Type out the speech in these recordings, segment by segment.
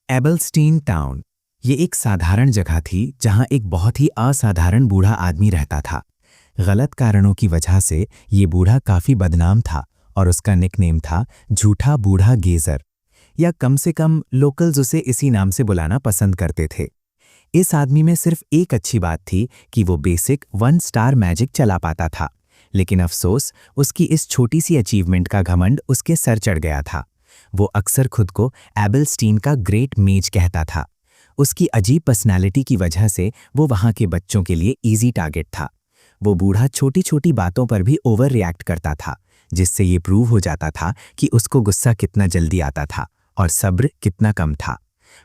एबलस्टीन town. ये एक साधारण जगह थी जहां एक बहुत ही असाधारण बूढ़ा आदमी रहता था। गलत कारणों की वजह से ये बूढ़ा काफी बदनाम था और उसका निकनेम था झूठा बूढ़ा गेजर, या कम से कम लोकल्स उसे इसी नाम से बुलाना पसंद करते थे। इस आदमी में सिर्फ एक अच्छी बात थी कि वो बेसिक 1 स्टार मैजिक चला पाता था, लेकिन अफसोस उसकी इस छोटी सी अचीवमेंट का घमंड उसके सर चढ़ गया था। वो अक्सर खुद को एबलस्टीन का ग्रेट मेज कहता था। उसकी अजीब पर्सनैलिटी की वजह से वो वहाँ के बच्चों के लिए इजी टारगेट था। वो बूढ़ा छोटी छोटी बातों पर भी ओवर रिएक्ट करता था, जिससे ये प्रूव हो जाता था कि उसको गुस्सा कितना जल्दी आता था और सब्र कितना कम था।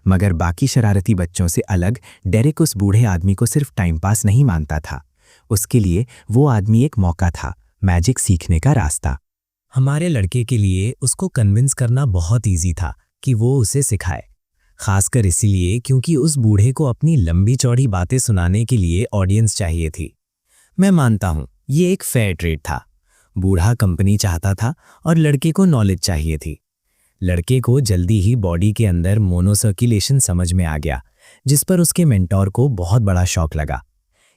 मगर बाकी शरारती बच्चों से अलग डेरेक उस बूढ़े आदमी को सिर्फ टाइम पास नहीं मानता था। उसके लिए वो आदमी एक मौका था, मैजिक सीखने का रास्ता। हमारे लड़के के लिए उसको कन्विंस करना बहुत इजी था कि वो उसे सिखाए, खासकर इसीलिए क्योंकि उस बूढ़े को अपनी लंबी चौड़ी बातें सुनाने के लिए ऑडियंस चाहिए थी। मैं मानता हूं ये एक फेयर ट्रेड था। बूढ़ा कंपनी चाहता था और लड़के को नॉलेज चाहिए थी। लड़के को जल्दी ही बॉडी के अंदर मोनोसर्कुलेशन समझ में आ गया, जिस पर उसके मेंटोर को बहुत बड़ा शौक लगा।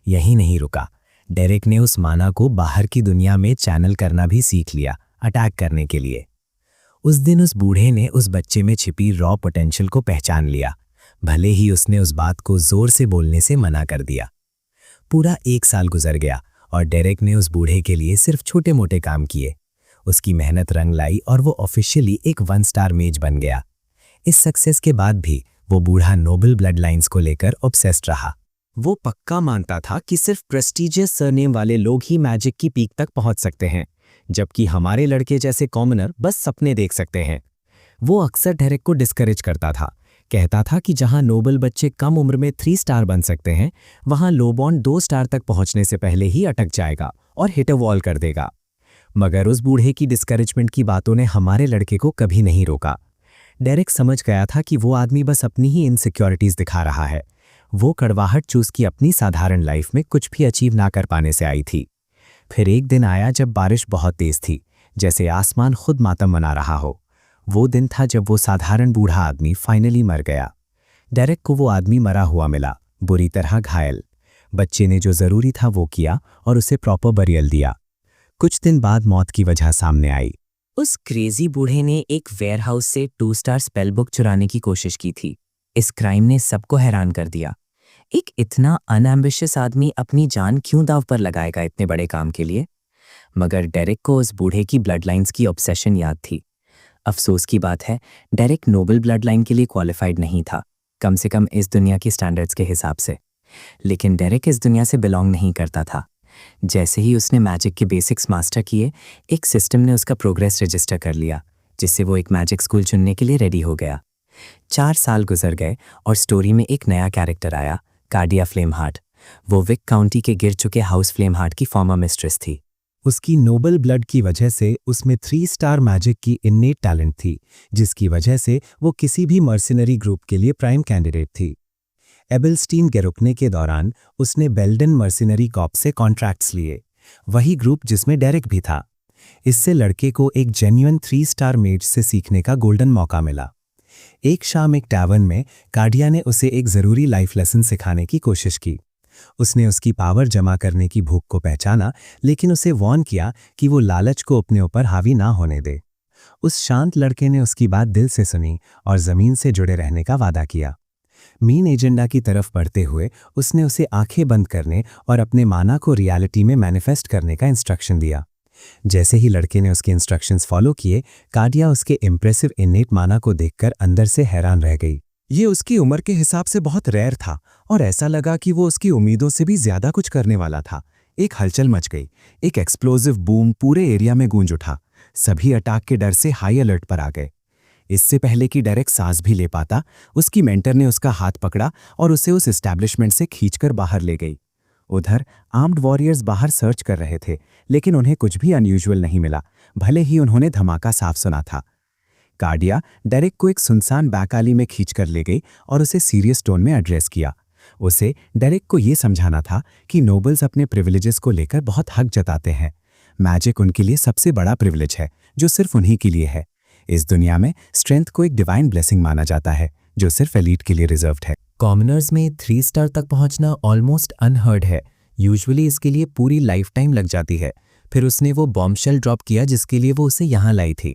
यही नहीं रुका, डेरेक ने उस माना को बाहर की दुनिया में चैनल करना भी सीख लिया, अटैक करने के लिए। उस दिन उस बूढ़े ने उस बच्चे में छिपी रॉ पोटेंशियल को पहचान लिया, भले ही उसने उस बात को जोर से बोलने से मना कर दिया। पूरा 1 साल गुजर गया और डेरेक ने उस बूढ़े के लिए सिर्फ छोटे मोटे काम किए। उसकी मेहनत रंग लाई और वो ऑफिशियली एक 1 स्टार मेज बन गया। इस सक्सेस के बाद भी वो बूढ़ा नोबल ब्लड लाइन्स को लेकर ऑब्सेस्ड रहा। वो पक्का मानता था कि सिर्फ प्रेस्टीजियस सरनेम वाले लोग ही मैजिक की पीक तक पहुंच सकते हैं, जबकि हमारे लड़के जैसे कॉमनर बस सपने देख सकते हैं। वो अक्सर डेरेक को डिस्करेज करता था, कहता था कि जहां नोबल बच्चे कम उम्र में 3 स्टार बन सकते हैं, वहां लोबॉन्ड 2 स्टार तक पहुंचने से पहले ही अटक जाएगा और हिट अ वॉल कर देगा। मगर उस बूढ़े की डिस्करेजमेंट की बातों ने हमारे लड़के को कभी नहीं रोका। डेरेक समझ गया था कि वो आदमी बस अपनी ही इनसिक्योरिटीज दिखा रहा है। वो कड़वाहट चूस की अपनी साधारण लाइफ में कुछ भी अचीव ना कर पाने से आई थी। फिर एक दिन आया जब बारिश बहुत तेज थी, जैसे आसमान खुद मातम मना रहा हो। वो दिन था जब वो साधारण बूढ़ा आदमी फाइनली मर गया। डेरेक को वो आदमी मरा हुआ मिला, बुरी तरह घायल। बच्चे ने जो जरूरी था वो किया और उसे प्रॉपर बरियल दिया। कुछ दिन बाद मौत की वजह सामने आई। उस क्रेजी बूढ़े ने एक वेयरहाउस से 2 स्टार स्पेल बुक चुराने की कोशिश की थी। इस क्राइम ने सबको हैरान कर दिया। एक इतना अनएम्बिशियस आदमी अपनी जान क्यों दांव पर लगाएगा इतने बड़े काम के लिए? मगर डेरेक को उस बूढ़े की ब्लड लाइन्स की ऑब्सेशन याद थी। अफसोस की बात है, डेरेक नोबल ब्लड लाइन के लिए क्वालिफाइड नहीं था, कम से कम इस दुनिया की स्टैंडर्ड्स के हिसाब से। लेकिन डेरेक इस दुनिया से बिलोंग नहीं करता था। जैसे ही उसने मैजिक के बेसिक्स मास्टर किए, एक सिस्टम ने उसका प्रोग्रेस रजिस्टर कर लिया, जिससे वो एक मैजिक स्कूल चुनने के लिए रेडी हो गया। 4 साल गुजर गए और स्टोरी में एक नया कैरेक्टर आया, कार्डिया फ्लेमहार्ट। वो विक काउंटी के गिर चुके हाउस फ्लेमहार्ट की फॉर्मर मिस्ट्रेस थी। उसकी नोबल ब्लड की वजह से उसमें 3 स्टार मैजिक की इन्नेट टैलेंट थी, जिसकी वजह से वो किसी भी मर्सिनरी ग्रुप के लिए प्राइम कैंडिडेट थी। एबलस्टीन के रुकने के दौरान उसने बेल्डन मर्सिनरी कॉप से कॉन्ट्रैक्ट्स लिए, वही ग्रुप जिसमें डेरेक भी था। इससे लड़के को एक जेन्युइन 3 स्टार मेज से सीखने का गोल्डन मौका मिला। एक शाम एक टैवर्न में कार्डिया ने उसे एक ज़रूरी लाइफ लेसन सिखाने की कोशिश की। उसने उसकी पावर जमा करने की भूख को पहचाना, लेकिन उसे वार्न किया कि वो लालच को अपने ऊपर हावी ना होने दे। उस शांत लड़के ने उसकी बात दिल से सुनी और ज़मीन से जुड़े रहने का वादा किया। मेन एजेंडा की तरफ बढ़ते हुए उसने उसे आंखें बंद करने और अपने माना को रियलिटी में मैनिफेस्ट करने का इंस्ट्रक्शन दिया। जैसे ही लड़के ने उसके इंस्ट्रक्शंस फॉलो किए, कार्डिया उसके इम्प्रेसिव इन्नेट माना को देखकर अंदर से हैरान रह गई। ये उसकी उम्र के हिसाब से बहुत रेयर था और ऐसा लगा कि वो उसकी उम्मीदों से भी ज्यादा कुछ करने वाला था। एक हलचल मच गई, एक एक्सप्लोजिव बूम पूरे एरिया में गूंज उठा। सभी अटैक के डर से हाई अलर्ट पर आ गए। इससे पहले कि डेरेक सांस भी ले पाता, उसकी मेंटर ने उसका हाथ पकड़ा और उसे उस एस्टैब्लिशमेंट से खींचकर बाहर ले गई। उधर आर्म्ड वॉरियर्स बाहर सर्च कर रहे थे, लेकिन उन्हें कुछ भी अनयूजुअल नहीं मिला, भले ही उन्होंने धमाका साफ सुना था। कार्डिया डेरेक को एक सुनसान बैक आली में खींचकर ले गई और उसे सीरियस टोन में एड्रेस किया। उसे डेरेक को यह समझाना था कि नोबल्स अपने प्रिविलेजेस को लेकर बहुत हक जताते हैं। मैजिक उनके लिए सबसे बड़ा प्रिविलेज है जो सिर्फ उन्हीं के लिए है। इस दुनिया में स्ट्रेंथ को एक डिवाइन ब्लेसिंग माना जाता है, जो सिर्फ एलीट के लिए रिजर्व्ड है। कॉमनर्स में 3 स्टार तक पहुंचना ऑलमोस्ट अनहर्ड है। यूजुअली इसके लिए पूरी लाइफ टाइम लग जाती है। फिर उसने वो बॉम्बशेल ड्रॉप किया जिसके लिए वो उसे यहाँ लाई थी।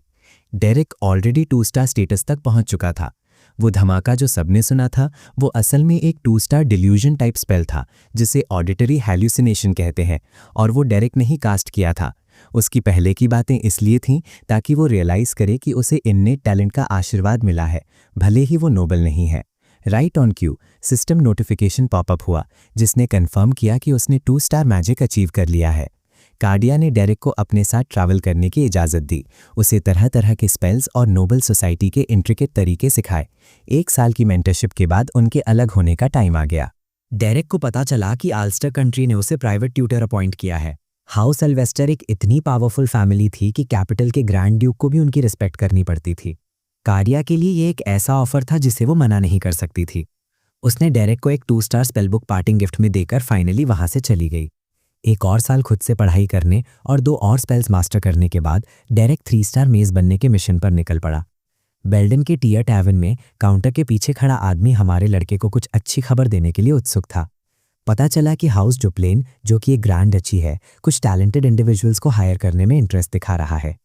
डेरेक ऑलरेडी 2 स्टार स्टेटस तक पहुंच चुका था। वो धमाका जो सबने सुना था वो असल में एक 2 स्टार डिल्यूजन टाइप स्पेल था जिसे ऑडिटरी हैल्यूसिनेशन कहते हैं, और वो डेरेक ने ही कास्ट किया था। उसकी पहले की बातें इसलिए थीं ताकि वो रियलाइज़ करे कि उसे इन्नेट टैलेंट का आशीर्वाद मिला है, भले ही वो नोबल नहीं है। Right on Q system notification popup हुआ जिसने कंफर्म किया कि उसने 2 स्टार मैजिक अचीव कर लिया है। कार्डिया ने डेरेक को अपने साथ ट्रैवल करने की इजाज़त दी, उसे तरह तरह के स्पेल्स और नोबल सोसाइटी के इंट्रिकेट तरीके सिखाए। 1 साल की मेंटरशिप के बाद उनके अलग होने का टाइम आ गया। डेरेक को पता चला कि आल्स्टर कंट्री ने उसे प्राइवेट ट्यूटर अपॉइंट किया है। हाउस एल्वेस्टर एक इतनी पावरफुल फैमिली थी कि कैपिटल के ग्रैंड ड्यूक को भी उनकी रिस्पेक्ट करनी पड़ती थी। कार्डिया के लिए ये एक ऐसा ऑफर था जिसे वो मना नहीं कर सकती थी। उसने डेरेक को एक 2 स्टार स्पेलबुक पार्टिंग गिफ्ट में देकर फाइनली वहां से चली गई। 1 और साल खुद से पढ़ाई करने और 2 और स्पेल्स मास्टर करने के बाद डेरेक 3 स्टार मेज बनने के मिशन पर निकल पड़ा। बेल्डन के टियर टैवन में काउंटर के पीछे खड़ा आदमी हमारे लड़के को कुछ अच्छी खबर देने के लिए उत्सुक था। पता चला कि हाउस डुप्लेन, जो कि एक ग्रैंड डची है, कुछ टैलेंटेड इंडिविजुअल्स को हायर करने में इंटरेस्ट दिखा रहा है।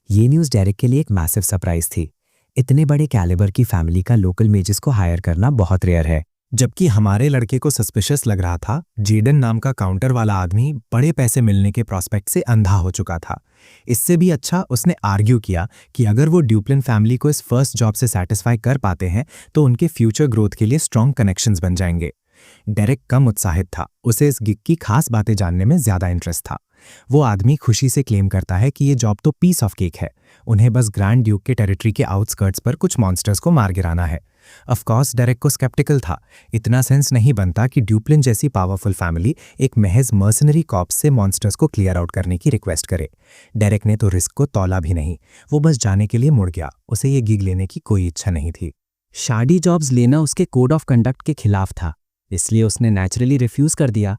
ये न्यूज़ डेरेक के लिए एक मैसिव सरप्राइज थी। इतने बड़े कैलिबर की फैमिली का लोकल मेजेस को हायर करना बहुत रेयर है। जबकि हमारे लड़के को सस्पिशियस लग रहा था, जेडन नाम का काउंटर वाला आदमी बड़े पैसे मिलने के प्रॉस्पेक्ट से अंधा हो चुका था। इससे भी अच्छा उसने आर्ग्यू किया कि अगर वो ड्यूप्लिन फैमिली को इस फर्स्ट जॉब से सेटिस्फाई कर पाते हैं तो उनके फ्यूचर ग्रोथ के लिए स्ट्रॉन्ग कनेक्शंस बन जाएंगे। डेरेक कम उत्साहित था, उसे इस गिग की खास बातें जानने में ज्यादा इंटरेस्ट था। वो आदमी खुशी से क्लेम करता है कि ये जॉब तो पीस ऑफ केक है, उन्हें बस ग्रैंड ड्यूक के टेरिटरी के आउटस्कर्ट्स पर कुछ मॉन्स्टर्स को मार गिराना है। ऑफ कोर्स डेरेक को स्केप्टिकल था। इतना सेंस नहीं बनता कि ड्यूप्लिन जैसी पावरफुल फैमिली एक महज मर्सनरी कॉप्स से मॉन्स्टर्स को क्लियर आउट करने की रिक्वेस्ट करे। डेरेक ने तो रिस्क को तौला भी नहीं, वो बस जाने के लिए मुड़ गया। उसे ये गिग लेने की कोई इच्छा नहीं थी। शादी जॉब्स लेना उसके कोड ऑफ कंडक्ट के खिलाफ था, इसलिए उसने नेचुरली रिफ्यूज कर दिया।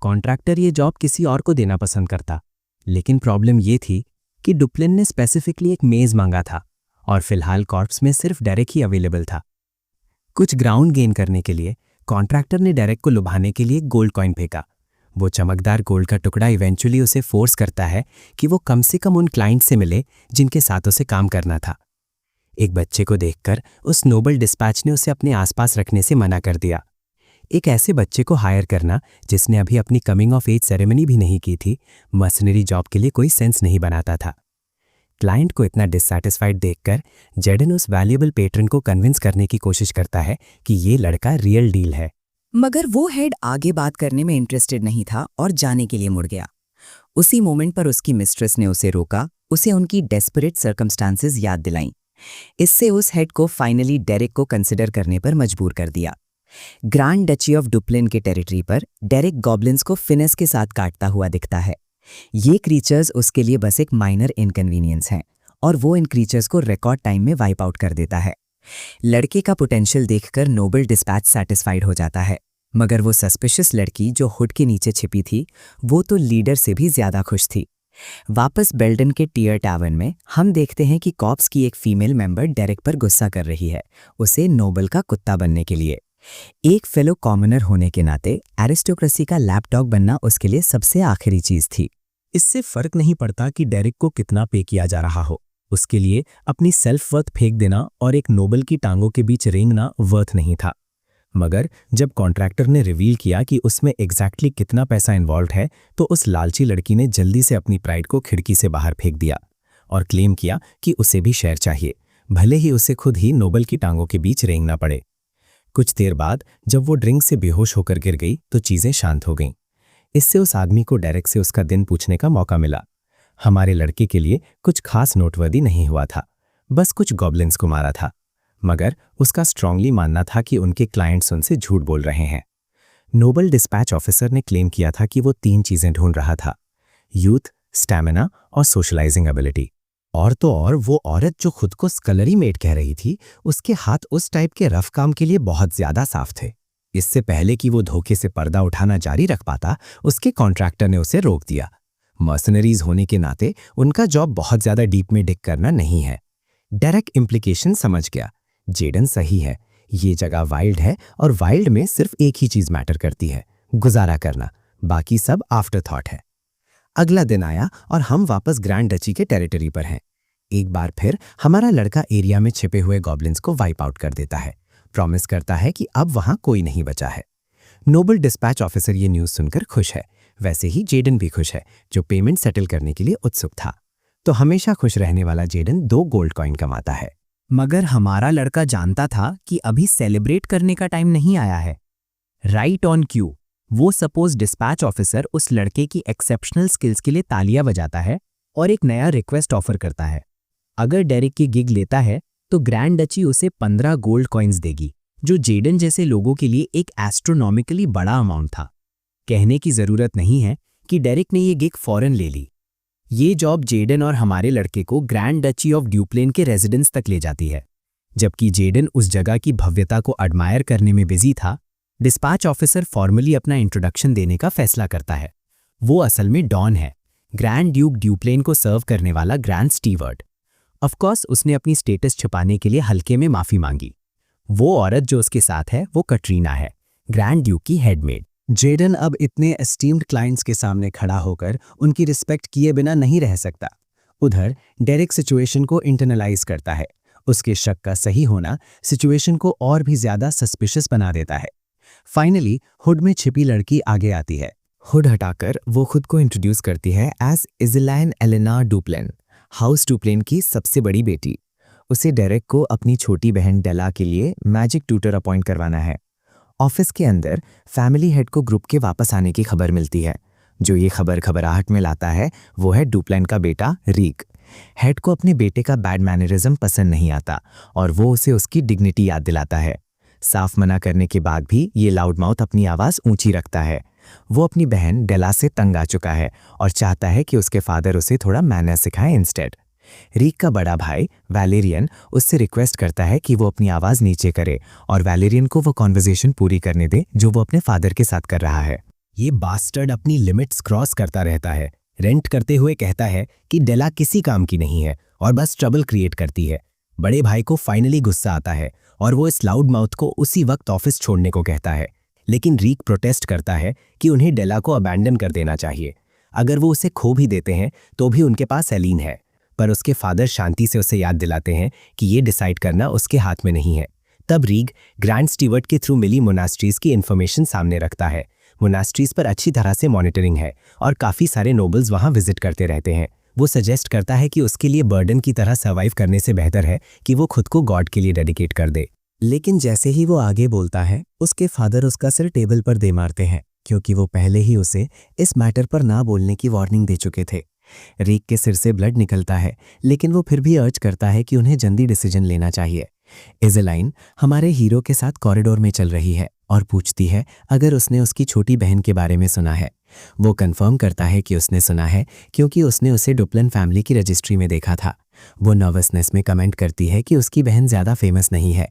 कॉन्ट्रैक्टर ये जॉब किसी और को देना पसंद करता, लेकिन प्रॉब्लम ये थी कि डुप्लिन ने स्पेसिफिकली एक मेज मांगा था और फिलहाल कॉर्प्स में सिर्फ डेरेक ही अवेलेबल था। कुछ ग्राउंड गेन करने के लिए कॉन्ट्रैक्टर ने डेरेक को लुभाने के लिए गोल्ड कॉइन फेंका। वो चमकदार गोल्ड का टुकड़ा इवेंचुअली उसे फोर्स करता है कि वो कम से कम उन क्लाइंट से मिले जिनके साथ उसे काम करना था। एक बच्चे को देखकर उस नोबल डिस्पैच ने उसे अपने आसपास रखने से मना कर दिया। एक ऐसे बच्चे को हायर करना जिसने अभी अपनी कमिंग ऑफ एज सेरेमनी भी नहीं की थी, मर्सनरी जॉब के लिए कोई सेंस नहीं बनाता था। क्लाइंट को इतना डिससैटिस्फाइड देखकर जेडन उस वैल्यूएबल पेट्रन को कन्विंस करने की कोशिश करता है कि ये लड़का रियल डील है। मगर वो हेड आगे बात करने में इंटरेस्टेड नहीं था और जाने के लिए मुड़ गया। उसी मोमेंट पर उसकी मिस्ट्रेस ने उसे रोका, उसे उनकी डेस्परेट सर्कमस्टांसेस याद दिलाईं। इससे उस हेड को फाइनली डेरेक को कंसिडर करने पर मजबूर कर दिया। ग्रैंड डची ऑफ डुप्लिन के टेरिटरी पर डेरेक गॉब्लिन्स को फिनेस के साथ काटता हुआ दिखता है। ये क्रीचर्स उसके लिए बस एक माइनर इनकन्वीनियंस हैं और वो इन क्रीचर्स को रिकॉर्ड टाइम में वाइप आउट कर देता है। लड़के का पोटेंशियल देखकर नोबल डिस्पैच सैटिस्फाइड हो जाता है, मगर वो सस्पिशियस लड़की जो हुड के नीचे छिपी थी वो तो लीडर से भी ज्यादा खुश थी। वापस बेल्डन के टियर टैवन में हम देखते हैं कि कॉप्स की एक फीमेल मेंबर डेरेक पर गुस्सा कर रही है, उसे नोबल का कुत्ता बनने के लिए। एक फेलो कॉमनर होने के नाते एरिस्टोक्रेसी का लैपडॉग बनना उसके लिए सबसे आखिरी चीज थी। इससे फर्क नहीं पड़ता कि डेरेक को कितना पे किया जा रहा हो, उसके लिए अपनी सेल्फ वर्थ फेंक देना और एक नोबल की टांगों के बीच रेंगना वर्थ नहीं था। मगर जब कॉन्ट्रैक्टर ने रिवील किया कि उसमें एग्जैक्टली कितना पैसा इन्वॉल्व है, तो उस लालची लड़की ने जल्दी से अपनी प्राइड को खिड़की से बाहर फेंक दिया और क्लेम किया कि उसे भी शेयर चाहिए, भले ही उसे खुद ही नोबल की टांगों के बीच रेंगना पड़े। कुछ देर बाद जब वो ड्रिंक से बेहोश होकर गिर गई तो चीजें शांत हो गईं। इससे उस आदमी को डेरेक से उसका दिन पूछने का मौका मिला। हमारे लड़के के लिए कुछ खास नोटवर्दी नहीं हुआ था, बस कुछ गॉब्लिन्स को मारा था, मगर उसका स्ट्रांगली मानना था कि उनके क्लाइंट्स उनसे झूठ बोल रहे हैं। नोबल डिस्पैच ऑफिसर ने क्लेम किया था कि वो 3 चीजें ढूंढ रहा था, यूथ, स्टैमिना और सोशलाइजिंग एबिलिटी। और तो और वो औरत जो खुद को स्कलरी मेट कह रही थी, उसके हाथ उस टाइप के रफ काम के लिए बहुत ज्यादा साफ थे। इससे पहले कि वो धोखे से पर्दा उठाना जारी रख पाता, उसके कॉन्ट्रैक्टर ने उसे रोक दिया। मर्सनरीज होने के नाते उनका जॉब बहुत ज्यादा डीप में डिग करना नहीं है। डेरेक इम्प्लीकेशन समझ गया। जेडन सही है, ये जगह वाइल्ड है और वाइल्ड में सिर्फ एक ही चीज मैटर करती है, गुजारा करना, बाकी सब आफ्टर थॉट है। अगला दिन आया और हम वापस ग्रैंड डची के टेरिटरी पर हैं। एक बार फिर हमारा लड़का एरिया में छिपे हुए गॉब्लिन्स को वाइप आउट कर देता है, प्रॉमिस करता है कि अब वहां कोई नहीं बचा है। नोबल डिस्पैच ऑफिसर ये न्यूज़ सुनकर खुश है, वैसे ही जेडन भी खुश है जो पेमेंट सेटल करने के लिए उत्सुक था। तो हमेशा खुश रहने वाला जेडन 2 गोल्ड कॉइन कमाता है। मगर हमारा लड़का जानता था कि अभी सेलिब्रेट करने का टाइम नहीं आया है। राइट ऑन क्यू वो सपोज डिस्पैच ऑफिसर उस लड़के की एक्सेप्शनल स्किल्स के लिए तालियां बजाता है और एक नया रिक्वेस्ट ऑफर करता है। अगर डेरिक की गिग लेता है तो ग्रैंड डची उसे 15 गोल्ड कॉइन्स देगी, जो जेडन जैसे लोगों के लिए एक एस्ट्रोनॉमिकली बड़ा अमाउंट था। कहने की जरूरत नहीं है कि डेरिक ने ये गिग फौरन ले ली। ये जॉब जेडन और हमारे लड़के को ग्रैंड डची ऑफ ड्यूप्लेन के रेजिडेंस तक ले जाती है। जबकि जेडन उस जगह की भव्यता को एडमायर करने में बिजी था, डिस्पैच ऑफिसर फॉर्मली अपना इंट्रोडक्शन देने का फैसला करता है। वो असल में डॉन है, ग्रैंड ड्यूक ड्यूप्लेन को सर्व करने वाला ग्रैंड स्टीवर्ड। ऑफकोर्स उसने अपनी स्टेटस छुपाने के लिए हल्के में माफी मांगी। वो औरत जो उसके साथ है वो कटरीना है, ग्रैंड ड्यूक की हेडमेड। जेडन अब इतने एस्टीम्ड क्लाइंट्स के सामने खड़ा होकर उनकी रिस्पेक्ट किए बिना नहीं रह सकता। उधर डेरिक सिचुएशन को इंटरनलाइज करता है। उसके शक का सही होना सिचुएशन को और भी ज्यादा सस्पिशियस बना देता है। फाइनली हुड में छिपी लड़की आगे आती है। हुड हटाकर वो खुद को इंट्रोड्यूस करती है एज इज़ेलाइन एलेना डुप्लेन, हाउस डुप्लेन की सबसे बड़ी बेटी। उसे डेरेक को अपनी छोटी बहन डेला के लिए मैजिक ट्यूटर अपॉइंट करवाना है। ऑफिस के अंदर फैमिली हेड को ग्रुप के वापस आने की खबर मिलती है। जो ये खबर घबराहट में लाता है वो है डुप्लेन का बेटा रीक। हेड को अपने बेटे का बैड मैनरिज्म पसंद नहीं आता और वो उसे उसकी डिग्निटी याद दिलाता है। साफ मना करने के बाद भी ये लाउड माउथ अपनी आवाज़ ऊंची रखता है। वो अपनी बहन डेला से तंग आ चुका है और चाहता है कि उसके फादर उसे थोड़ा मैनर सिखाएं इंस्टेड। रीक का बड़ा भाई वैलेरियन उससे रिक्वेस्ट करता है कि वो अपनी आवाज़ नीचे करे और वैलेरियन को वो कॉन्वर्जेशन पूरी करने दे जो वो अपने फादर के साथ कर रहा है। ये बास्टर्ड अपनी लिमिट्स क्रॉस करता रहता है। रेंट करते हुए कहता है कि डेला किसी काम की नहीं है और बस ट्रबल क्रिएट करती है। बड़े भाई को फाइनली गुस्सा आता है और वो इस लाउड माउथ को उसी वक्त ऑफिस छोड़ने को कहता है। लेकिन रीक प्रोटेस्ट करता है कि उन्हें डेला को अबैंडन कर देना चाहिए। अगर वो उसे खो भी देते हैं तो भी उनके पास एलीन है। पर उसके फादर शांति से उसे याद दिलाते हैं कि ये डिसाइड करना उसके हाथ में नहीं है। तब रीग ग्रैंड स्टीवर्ड के थ्रू मिली मोनास्ट्रीज की इन्फॉर्मेशन सामने रखता है। मोनास्ट्रीज पर अच्छी तरह से मॉनिटरिंग है और काफ़ी सारे नोबल्स वहाँ विजिट करते रहते हैं। वो सजेस्ट करता है कि उसके लिए बर्डन की तरह सर्वाइव करने से बेहतर है कि वो खुद को गॉड के लिए डेडिकेट कर दे। लेकिन जैसे ही वो आगे बोलता है उसके फादर उसका सिर टेबल पर दे मारते हैं, क्योंकि वो पहले ही उसे इस मैटर पर ना बोलने की वार्निंग दे चुके थे। रीक के सिर से ब्लड निकलता है, लेकिन वो फिर भी अर्ज करता है कि उन्हें जल्दी डिसीजन लेना चाहिए। इज़ेलाइन हमारे हीरो के साथ कॉरिडोर में चल रही है और पूछती है अगर उसने उसकी छोटी बहन के बारे में सुना है। वो कंफर्म करता है कि उसने सुना है, क्योंकि उसने उसे डुप्लन फैमिली की रजिस्ट्री में देखा था। वो नर्वसनेस में कमेंट करती है कि उसकी बहन ज़्यादा फेमस नहीं है।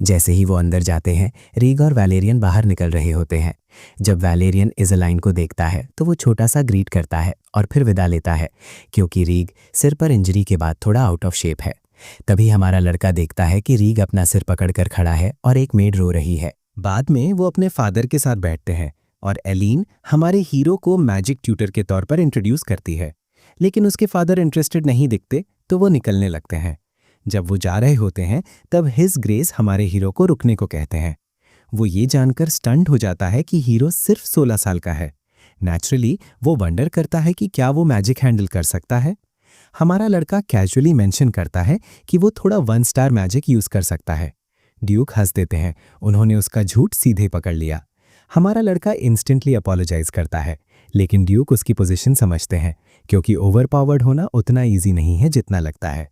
जैसे ही वो अंदर जाते हैं, रीग और वैलेरियन बाहर निकल रहे होते हैं। जब वैलेरियन इज़ेलाइन को देखता है तो वो छोटा सा ग्रीट करता है और फिर विदा लेता है, क्योंकि रीग सिर पर इंजरी के बाद थोड़ा आउट ऑफ शेप है। तभी हमारा लड़का देखता है कि रीग अपना सिर पकड़कर खड़ा है और एक मेड रो रही है। बाद में वो अपने फादर के साथ बैठते हैं और एलीन हमारे हीरो को मैजिक ट्यूटर के तौर पर इंट्रोड्यूस करती है। लेकिन उसके फादर इंटरेस्टेड नहीं दिखते तो वो निकलने लगते हैं। जब वो जा रहे होते हैं तब हिज ग्रेस हमारे हीरो को रुकने को कहते हैं। वो ये जानकर स्टंट हो जाता है कि हीरो सिर्फ 16 साल का है। नेचुरली वो वंडर करता है कि क्या वो मैजिक हैंडल कर सकता है। हमारा लड़का कैजुअली मेंशन करता है कि वो थोड़ा 1 स्टार मैजिक यूज कर सकता है। ड्यूक हंस देते हैं, उन्होंने उसका झूठ सीधे पकड़ लिया। हमारा लड़का इंस्टेंटली अपोलोजाइज करता है, लेकिन ड्यूक उसकी पोजीशन समझते हैं, क्योंकि ओवरपावर्ड होना उतना ईजी नहीं है जितना लगता है।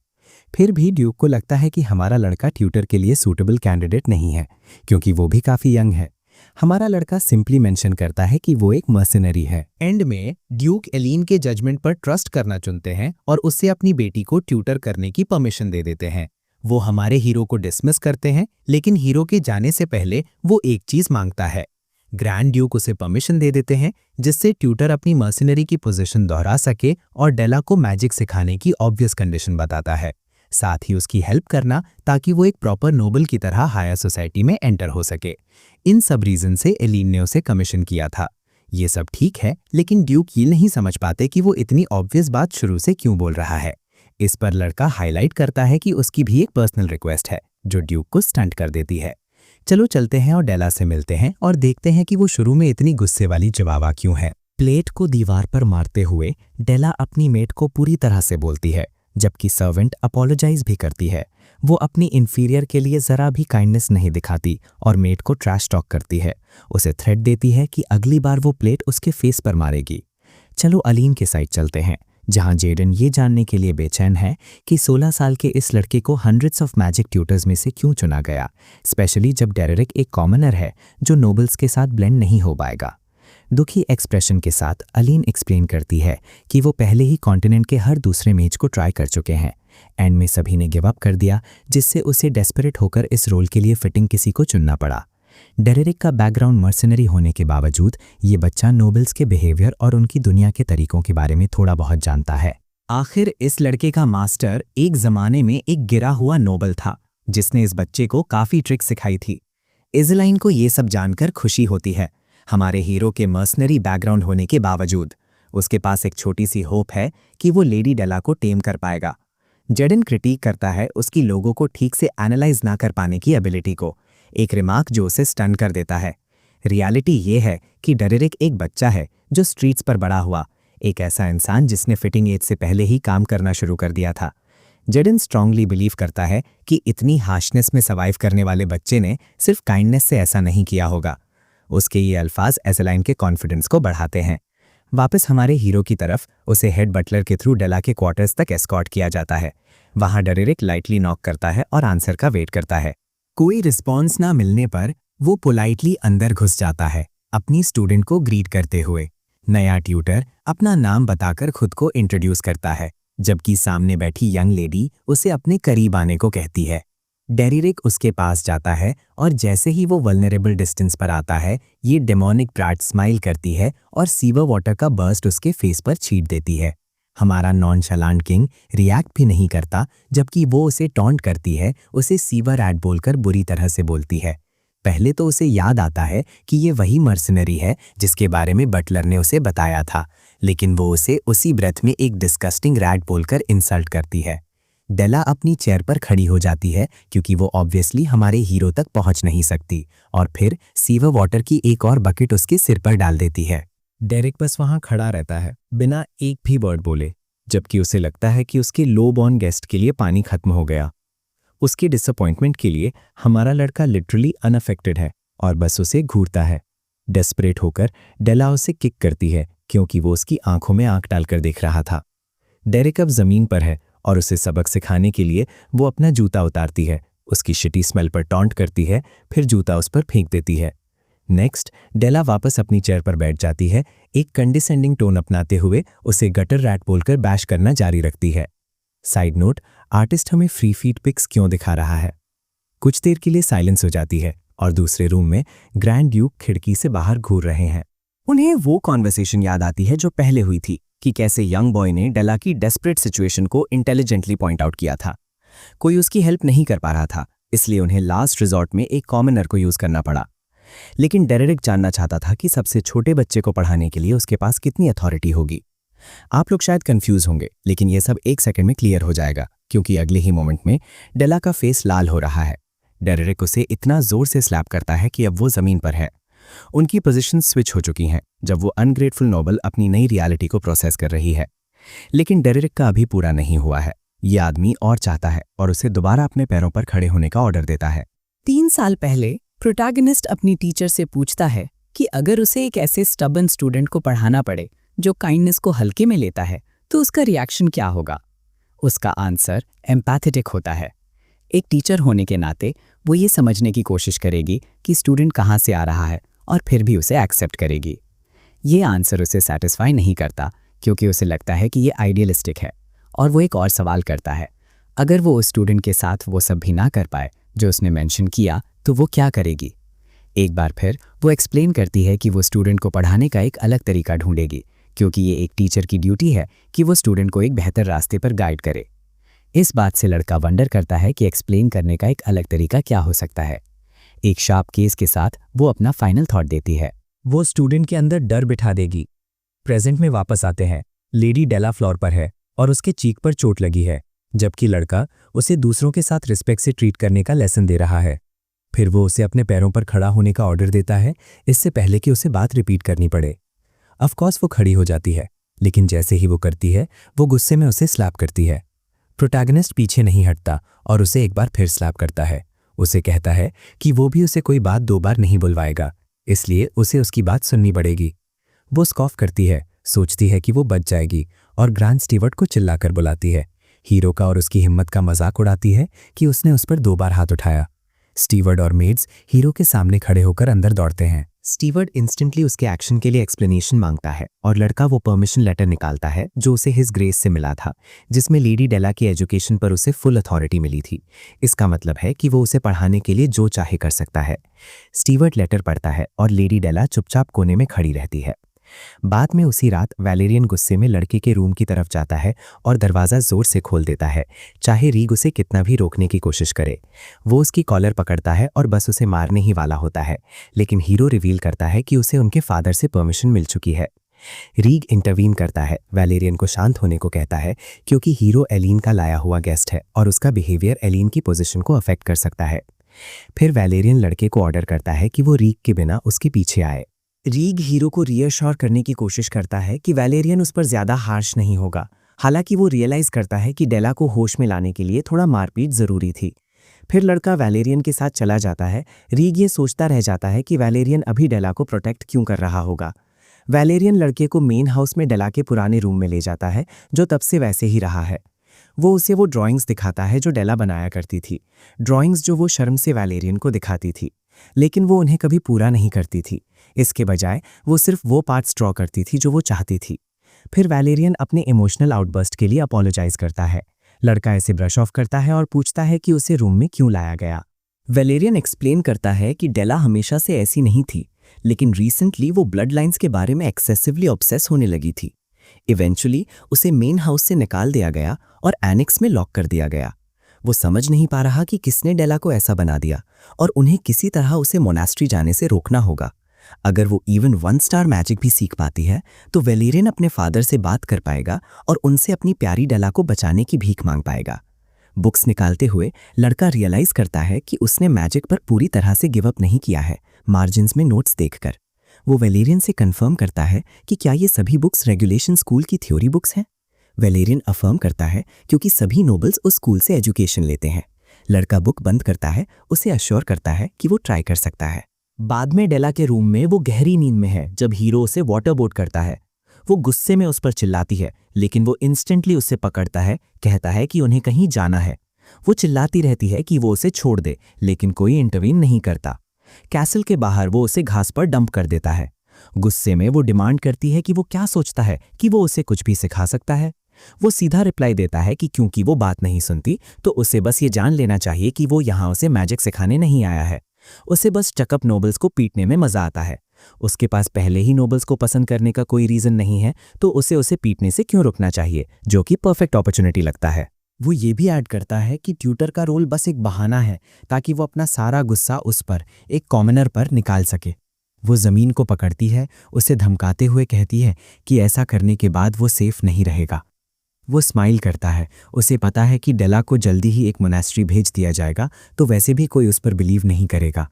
फिर भी ड्यूक को लगता है कि हमारा लड़का ट्यूटर के लिए सूटेबल कैंडिडेट नहीं है, क्योंकि वो भी काफ़ी यंग है। हमारा लड़का सिंपली मेंशन करता है कि वो एक मर्सिनरी है। एंड में ड्यूक एलीन के जजमेंट पर ट्रस्ट करना चुनते हैं और उससे अपनी बेटी को ट्यूटर करने की परमिशन दे देते हैं। वो हमारे हीरो को डिसमिस करते हैं, लेकिन हीरो के जाने से पहले वो एक चीज मांगता है। ग्रैंड ड्यूक उसे परमिशन दे देते हैं, जिससे ट्यूटर अपनी मर्सिनरी की पोजीशन दोहरा सके और डेला को मैजिक सिखाने की ऑब्वियस कंडीशन बताता है। साथ ही उसकी हेल्प करना ताकि वो एक प्रॉपर नोबल की तरह हायर सोसाइटी में एंटर हो सके। इन सब रीजन से एलीन ने उसे कमीशन किया था। ये सब ठीक है, लेकिन ड्यूक ये नहीं समझ पाते कि वो इतनी ऑब्वियस बात शुरू से क्यों बोल रहा है। इस पर लड़का हाईलाइट करता है कि उसकी भी एक पर्सनल रिक्वेस्ट है, जो ड्यूक को स्टंट कर देती है। चलो चलते हैं और डेला से मिलते हैं और देखते हैं कि वो शुरू में इतनी गुस्से वाली जवाबा क्यों है। प्लेट को दीवार पर मारते हुए डेला अपनी मेट को पूरी तरह से बोलती है, जबकि सर्वेंट अपोलोजाइज भी करती है। वो अपनी इंफीरियर के लिए ज़रा भी काइंडनेस नहीं दिखाती और मेट को ट्रैश टॉक करती है। उसे थ्रेट देती है कि अगली बार वो प्लेट उसके फेस पर मारेगी। चलो अलीन के साइड चलते हैं, जहां जेडन ये जानने के लिए बेचैन है कि 16 साल के इस लड़के को हंड्रेड्स ऑफ मैजिक ट्यूटर्स में से क्यों चुना गया, स्पेशली जब डेरेरिक एक कॉमनर है जो नोबल्स के साथ ब्लेंड नहीं हो पाएगा। दुखी एक्सप्रेशन के साथ अलीन एक्सप्लेन करती है कि वो पहले ही कॉन्टिनेंट के हर दूसरे मेज को ट्राई कर चुके हैं। एंड में सभी ने गिव अप कर दिया, जिससे उसे डेस्परेट होकर इस रोल के लिए फिटिंग किसी को चुनना पड़ा। डेरेरिक का बैकग्राउंड मर्सनरी होने के बावजूद ये बच्चा नोबल्स के बिहेवियर और उनकी दुनिया के तरीकों के बारे में थोड़ा बहुत जानता है। आखिर इस लड़के का मास्टर एक जमाने में एक गिरा हुआ नोबल था, जिसने इस बच्चे को काफ़ी ट्रिक सिखाई थी। इज़लाइन को ये सब जानकर खुशी होती है। हमारे हीरो के मर्सनरी बैकग्राउंड होने के बावजूद उसके पास एक छोटी सी होप है कि वो लेडी डेला को टेम कर पाएगा। जेडन क्रिटिक करता है उसकी लोगों को ठीक से एनालाइज ना कर पाने की एबिलिटी को, एक रिमार्क जो उसे स्टन कर देता है। रियलिटी ये है कि डेरेरिक एक बच्चा है जो स्ट्रीट्स पर बड़ा हुआ, एक ऐसा इंसान जिसने फिटिंग एज से पहले ही काम करना शुरू कर दिया था। जेडन स्ट्रांगली बिलीव करता है कि इतनी हार्शनेस में सर्वाइव करने वाले बच्चे ने सिर्फ काइंडनेस से ऐसा नहीं किया होगा। उसके ये अल्फाज एज़लाइन के कॉन्फिडेंस को बढ़ाते हैं। वापस हमारे हीरो की तरफ उसे हेड बटलर के थ्रू डेला के क्वार्टर्स तक एस्कॉर्ट किया जाता है। वहां डेरेरिक लाइटली नॉक करता है और आंसर का वेट करता है। कोई रिस्पॉन्स ना मिलने पर वो पोलाइटली अंदर घुस जाता है, अपनी स्टूडेंट को ग्रीट करते हुए। नया ट्यूटर अपना नाम बताकर खुद को इंट्रोड्यूस करता है, जबकि सामने बैठी यंग लेडी उसे अपने करीब आने को कहती है। डेरेरिक उसके पास जाता है और जैसे ही वो वल्नरेबल डिस्टेंस पर आता है, ये डेमोनिक ब्राट स्माइल करती है और सीवर वाटर का बर्स्ट उसके फेस पर छीट देती है। हमारा नॉनशलांट किंग रिएक्ट भी नहीं करता, जबकि वो उसे टॉन्ट करती है, उसे सीवर एड बोलकर बुरी तरह से बोलती है। पहले तो उसे याद आता है कि ये वही मर्सनरी है जिसके बारे में बटलर ने उसे बताया था, लेकिन वो उसे उसी ब्रेथ में एक डिस्गस्टिंग रैट बोलकर इंसल्ट करती है। डेला अपनी चेयर पर खड़ी हो जाती है क्योंकि वो ऑब्वियसली हमारे हीरो तक पहुंच नहीं सकती, और फिर सीवर वाटर की एक और बकेट उसके सिर पर डाल देती है। डेरिक बस वहां खड़ा रहता है, बिना एक भी वर्ड बोले, जबकि उसे लगता है कि उसके लो बॉर्न गेस्ट के लिए पानी खत्म हो गया। उसके डिसअपॉइंटमेंट के लिए हमारा लड़का लिटरली अनअफेक्टेड है और बस उसे घूरता है। डेस्परेट होकर डेला उसे किक करती है क्योंकि वो उसकी आंखों में आंख डालकर देख रहा था। डेरिक अब जमीन पर है और उसे सबक सिखाने के लिए वो अपना जूता उतारती है, उसकी शिटी स्मेल पर टॉन्ट करती है, फिर जूता उस पर फेंक देती है। नेक्स्ट डेला वापस अपनी चेयर पर बैठ जाती है, एक कंडिसेंडिंग टोन अपनाते हुए उसे गटर रैट बोलकर बैश करना जारी रखती है। साइड नोट, आर्टिस्ट हमें फ्री फीट पिक्स क्यों दिखा रहा है? कुछ देर के लिए साइलेंस हो जाती है और दूसरे रूम में ग्रैंड ड्यूक खिड़की से बाहर घूर रहे हैं। उन्हें वो कॉन्वर्सेशन याद आती है जो पहले हुई थी कि कैसे यंग बॉय ने डेला की डेस्परेट सिचुएशन को इंटेलिजेंटली पॉइंट आउट किया था। कोई उसकी हेल्प नहीं कर पा रहा था, इसलिए उन्हें लास्ट रिजॉर्ट में एक कॉमनर को यूज करना पड़ा। लेकिन डेरेरिक जानना चाहता था कि सबसे छोटे बच्चे को पढ़ाने के लिए उसके पास कितनी अथॉरिटी होगी। आप लोग शायद कंफ्यूज होंगे, लेकिन यह सब एक सेकंड में क्लियर हो जाएगा, क्योंकि अगले ही मोमेंट में डेला का फेस लाल हो रहा है। डेरेरिक उसे इतना जोर से स्लैप करता है कि अब वो जमीन पर है। उनकी पोजीशन स्विच हो चुकी हैं जब वो अनग्रेटफुल नोबल अपनी नई रियलिटी को प्रोसेस कर रही है। लेकिन डेरेरिक का अभी पूरा नहीं हुआ है। ये आदमी और चाहता है और उसे दोबारा अपने पैरों पर खड़े होने का ऑर्डर देता है। 3 साल पहले प्रोटैगनिस्ट अपनी टीचर से पूछता है कि अगर उसे एक ऐसे स्टबन स्टूडेंट को पढ़ाना पड़े जो काइंडनेस को हल्के में लेता है तो उसका रिएक्शन क्या होगा। उसका आंसर एम्पैथेटिक होता है। एक टीचर होने के नाते वो ये समझने की कोशिश करेगी कि स्टूडेंट कहाँ से आ रहा है और फिर भी उसे एक्सेप्ट करेगी। ये आंसर उसे सेटिस्फाई नहीं करता क्योंकि उसे लगता है कि ये आइडियलिस्टिक है, और वो एक और सवाल करता है, अगर वो उस स्टूडेंट के साथ वो सब भी ना कर पाए जो उसने मेंशन किया तो वो क्या करेगी। एक बार फिर वो एक्सप्लेन करती है कि वो स्टूडेंट को पढ़ाने का एक अलग तरीका ढूंढेगी, क्योंकि ये एक टीचर की ड्यूटी है कि वो स्टूडेंट को एक बेहतर रास्ते पर गाइड करे। इस बात से लड़का वंडर करता है कि एक्सप्लेन करने का एक अलग तरीका क्या हो सकता है। एक शार्प केस के साथ वो अपना फाइनल थॉट देती है। वो स्टूडेंट के अंदर डर बिठा देगी। प्रेजेंट में वापस आते हैं। लेडी डेला फ्लोर पर है और उसके चीक पर चोट लगी है, जबकि लड़का उसे दूसरों के साथ रिस्पेक्ट से ट्रीट करने का लेसन दे रहा है। फिर वो उसे अपने पैरों पर खड़ा होने का ऑर्डर देता है, इससे पहले कि उसे बात रिपीट करनी पड़े। ऑफकोर्स वो खड़ी हो जाती है, लेकिन जैसे ही वो करती है वो गुस्से में उसे स्लैप करती है। प्रोटैगनिस्ट पीछे नहीं हटता और उसे एक बार फिर स्लैप करता है। उसे कहता है कि वो भी उसे कोई बात 2 बार नहीं बुलवाएगा, इसलिए उसे उसकी बात सुननी पड़ेगी। वो स्कॉफ करती है, सोचती है कि वो बच जाएगी और ग्रांड स्टीवर्ट को चिल्लाकर बुलाती है। हीरो का और उसकी हिम्मत का मजाक उड़ाती है कि उसने उस पर 2 बार हाथ उठाया। स्टीवर्ट और मेड्स हीरो के सामने खड़े होकर अंदर दौड़ते हैं। स्टीवर्ट इंस्टेंटली उसके एक्शन के लिए एक्सप्लेनेशन मांगता है और लड़का वो परमिशन लेटर निकालता है जो उसे हिज ग्रेस से मिला था, जिसमें लेडी डेला की एजुकेशन पर उसे फुल अथॉरिटी मिली थी। इसका मतलब है कि वो उसे पढ़ाने के लिए जो चाहे कर सकता है। स्टीवर्ट लेटर पढ़ता है और लेडी डेला चुपचाप कोने में खड़ी रहती है। बाद में उसी रात वैलेरियन गुस्से में लड़के के रूम की तरफ जाता है और दरवाज़ा जोर से खोल देता है, चाहे रीग उसे कितना भी रोकने की कोशिश करे। वो उसकी कॉलर पकड़ता है और बस उसे मारने ही वाला होता है, लेकिन हीरो रिवील करता है कि उसे उनके फादर से परमिशन मिल चुकी है। रीग इंटरवीन करता है, वैलेरियन को शांत होने को कहता है क्योंकि हीरो एलीन का लाया हुआ गेस्ट है और उसका बिहेवियर एलीन की पोजीशन को अफेक्ट कर सकता है। फिर वैलेरियन लड़के को ऑर्डर करता है कि वो रीग के बिना उसके पीछे आए। रीग हीरो को रीअश्योर करने की कोशिश करता है कि वैलेरियन उस पर ज्यादा हार्श नहीं होगा। हालांकि वो रियलाइज करता है कि डेला को होश में लाने के लिए थोड़ा मारपीट जरूरी थी। फिर लड़का वैलेरियन के साथ चला जाता है। रीग ये सोचता रह जाता है कि वैलेरियन अभी डेला को प्रोटेक्ट क्यों कर रहा होगा। वैलेरियन लड़के को मेन हाउस में डेला के पुराने रूम में ले जाता है, जो तब से वैसे ही रहा है। वो उसे वो ड्राइंग्स दिखाता है जो डेला बनाया करती थी, ड्राइंग्स जो वो शर्म से वैलेरियन को दिखाती थी, लेकिन वो उन्हें कभी पूरा नहीं करती थी। इसके बजाय वो सिर्फ वो पार्ट्स ड्रॉ करती थी जो वो चाहती थी। फिर वैलेरियन अपने इमोशनल आउटबर्स्ट के लिए अपोलोजाइज करता है। लड़का इसे ब्रश ऑफ करता है और पूछता है कि उसे रूम में क्यों लाया गया। वैलेरियन एक्सप्लेन करता है कि डेला हमेशा से ऐसी नहीं थी, लेकिन रिसेंटली वो ब्लड लाइन्स के बारे में एक्सेसिवली ऑब्सेस होने लगी थी। इवेंचुअली उसे मेन हाउस से निकाल दिया गया और एनेक्स में लॉक कर दिया गया। वो समझ नहीं पा रहा कि किसने डेला को ऐसा बना दिया और उन्हें किसी तरह उसे मोनास्ट्री जाने से रोकना होगा। अगर वो इवन 1 स्टार मैजिक भी सीख पाती है तो वैलेरियन अपने फादर से बात कर पाएगा और उनसे अपनी प्यारी डेला को बचाने की भीख मांग पाएगा। बुक्स निकालते हुए लड़का रियलाइज करता है कि उसने मैजिक पर पूरी तरह से गिव अप नहीं किया है। मार्जिन्स में नोट्स देखकर वो वैलेरियन से कंफर्म करता है कि क्या ये सभी बुक्स रेगुलेशन स्कूल की थ्योरी बुक्स हैं। वैलेरियन अफर्म करता है क्योंकि सभी नोबल्स उस स्कूल से एजुकेशन लेते हैं। लड़का बुक बंद करता है, उसे अश्योर करता है कि वो ट्राई कर सकता है। बाद में डेला के रूम में वो गहरी नींद में है जब हीरो उसे वाटर बोट करता है। वो गुस्से में उस पर चिल्लाती है, लेकिन वो इंस्टेंटली उसे पकड़ता है, कहता है कि उन्हें कहीं जाना है। वो चिल्लाती रहती है कि वो उसे छोड़ दे, लेकिन कोई इंटरवीन नहीं करता। कैसल के बाहर वो उसे घास पर डंप कर देता है। गुस्से में वो डिमांड करती है कि वो क्या सोचता है कि वो उसे कुछ भी सिखा सकता है। वो सीधा रिप्लाई देता है कि क्योंकि वो बात नहीं सुनती तो उसे बस ये जान लेना चाहिए कि वो यहाँ उसे मैजिक सिखाने नहीं आया है। उसे बस चकअप नोबल्स को पीटने में मजा आता है। उसके पास पहले ही नोबल्स को पसंद करने का कोई रीजन नहीं है, तो उसे पीटने से क्यों रुकना चाहिए, जो कि परफेक्ट अपॉर्चुनिटी लगता है। वो ये भी ऐड करता है कि ट्यूटर का रोल बस एक बहाना है ताकि वो अपना सारा गुस्सा उस पर, एक कॉमनर पर निकाल सके। वो ज़मीन को पकड़ती है, उसे धमकाते हुए कहती है कि ऐसा करने के बाद वो सेफ नहीं रहेगा। वो स्माइल करता है, उसे पता है कि डेला को जल्दी ही एक मोनास्ट्री भेज दिया जाएगा, तो वैसे भी कोई उस पर बिलीव नहीं करेगा।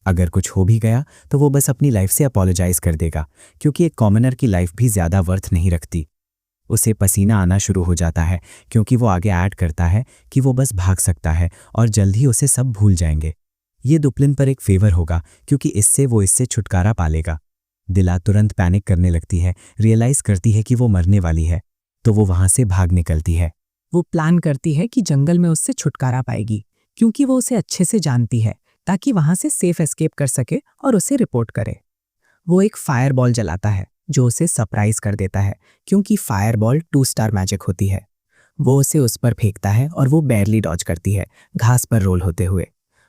अगर कुछ हो भी गया तो वो बस अपनी लाइफ से अपोलोजाइज कर देगा, क्योंकि एक कॉमनर की लाइफ भी ज़्यादा वर्थ नहीं रखती। उसे पसीना आना शुरू हो जाता है क्योंकि वो आगे ऐड करता है कि वो बस भाग सकता है और जल्द ही उसे सब भूल जाएंगे। ये दुप्लिन पर एक फेवर होगा क्योंकि इससे वो इससे छुटकारा पालेगा। दिला तुरंत पैनिक करने लगती है, रियलाइज करती है कि वो मरने वाली है, तो वो वहां से भाग निकलती है। वो प्लान करती है कि जंगल में उससे छुटकारा पाएगी, क्योंकि वो उसे अच्छे से जानती है, ताकि वहां से सेफ एस्केप कर सके और उसे रिपोर्ट करे। वो एक फायर बॉल जलाता है जो उसे सरप्राइज कर देता है, क्योंकि फायर बॉल 2 स्टार मैजिक होती है। वो उसे उस पर फेंकता है और वो बैरली डॉज करती है, घास पर रोल होते हुए।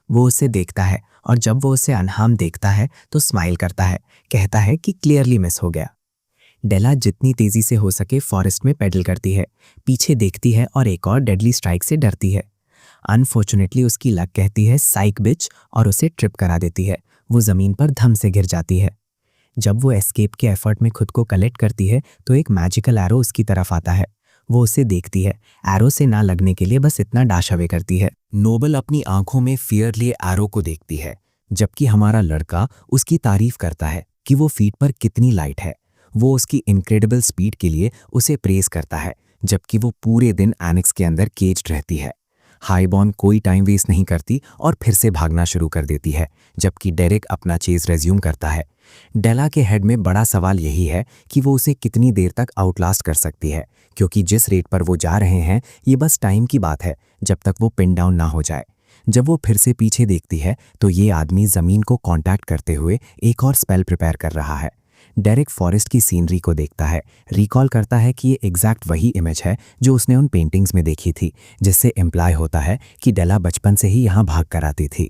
वो उसे देखता है और जब वो उसे अनहार्म देखता है तो स्माइल करता है, कहता है कि क्लियरली मिस हो गया। डेला जितनी तेजी से हो सके फॉरेस्ट में पेडल करती है, पीछे देखती है और एक और डेडली स्ट्राइक से डरती है। अनफॉर्चुनेटली उसकी लक कहती है साइक बिच और उसे ट्रिप करा देती है। वो जमीन पर धम से गिर जाती है। जब वो एस्केप के एफर्ट में खुद को कलेक्ट करती है तो एक मैजिकल एरो उसकी तरफ आता है। वो उसे देखती है, एरो से ना लगने के लिए बस इतना डैश अवे करती है। नोबल अपनी आंखों में फियर लिए एरो को देखती है, जबकि हमारा लड़का उसकी तारीफ करता है कि वो फीट पर कितनी लाइट है। वो उसकी इनक्रेडिबल स्पीड के लिए उसे प्रेज करता है, जबकि वो पूरे दिन एनेक्स के अंदर केज्ड रहती है। हाईबॉर्न कोई टाइम वेस्ट नहीं करती और फिर से भागना शुरू कर देती है, जबकि डेरिक अपना चेज रेज्यूम करता है। डेला के हेड में बड़ा सवाल यही है कि वो उसे कितनी देर तक आउटलास्ट कर सकती है, क्योंकि जिस रेट पर वो जा रहे हैं ये बस टाइम की बात है, जब तक वो पिन डाउन ना हो जाए। जब वो फिर से पीछे देखती है तो ये आदमी जमीन को कांटेक्ट करते हुए एक और स्पेल प्रिपेयर कर रहा है। डेरिक फॉरेस्ट की सीनरी को देखता है, रिकॉल करता है कि ये एग्जैक्ट वही इमेज है जो उसने उन पेंटिंग्स में देखी थी, जिससे इम्प्लाई होता है कि डेला बचपन से ही यहाँ भाग कर आती थी।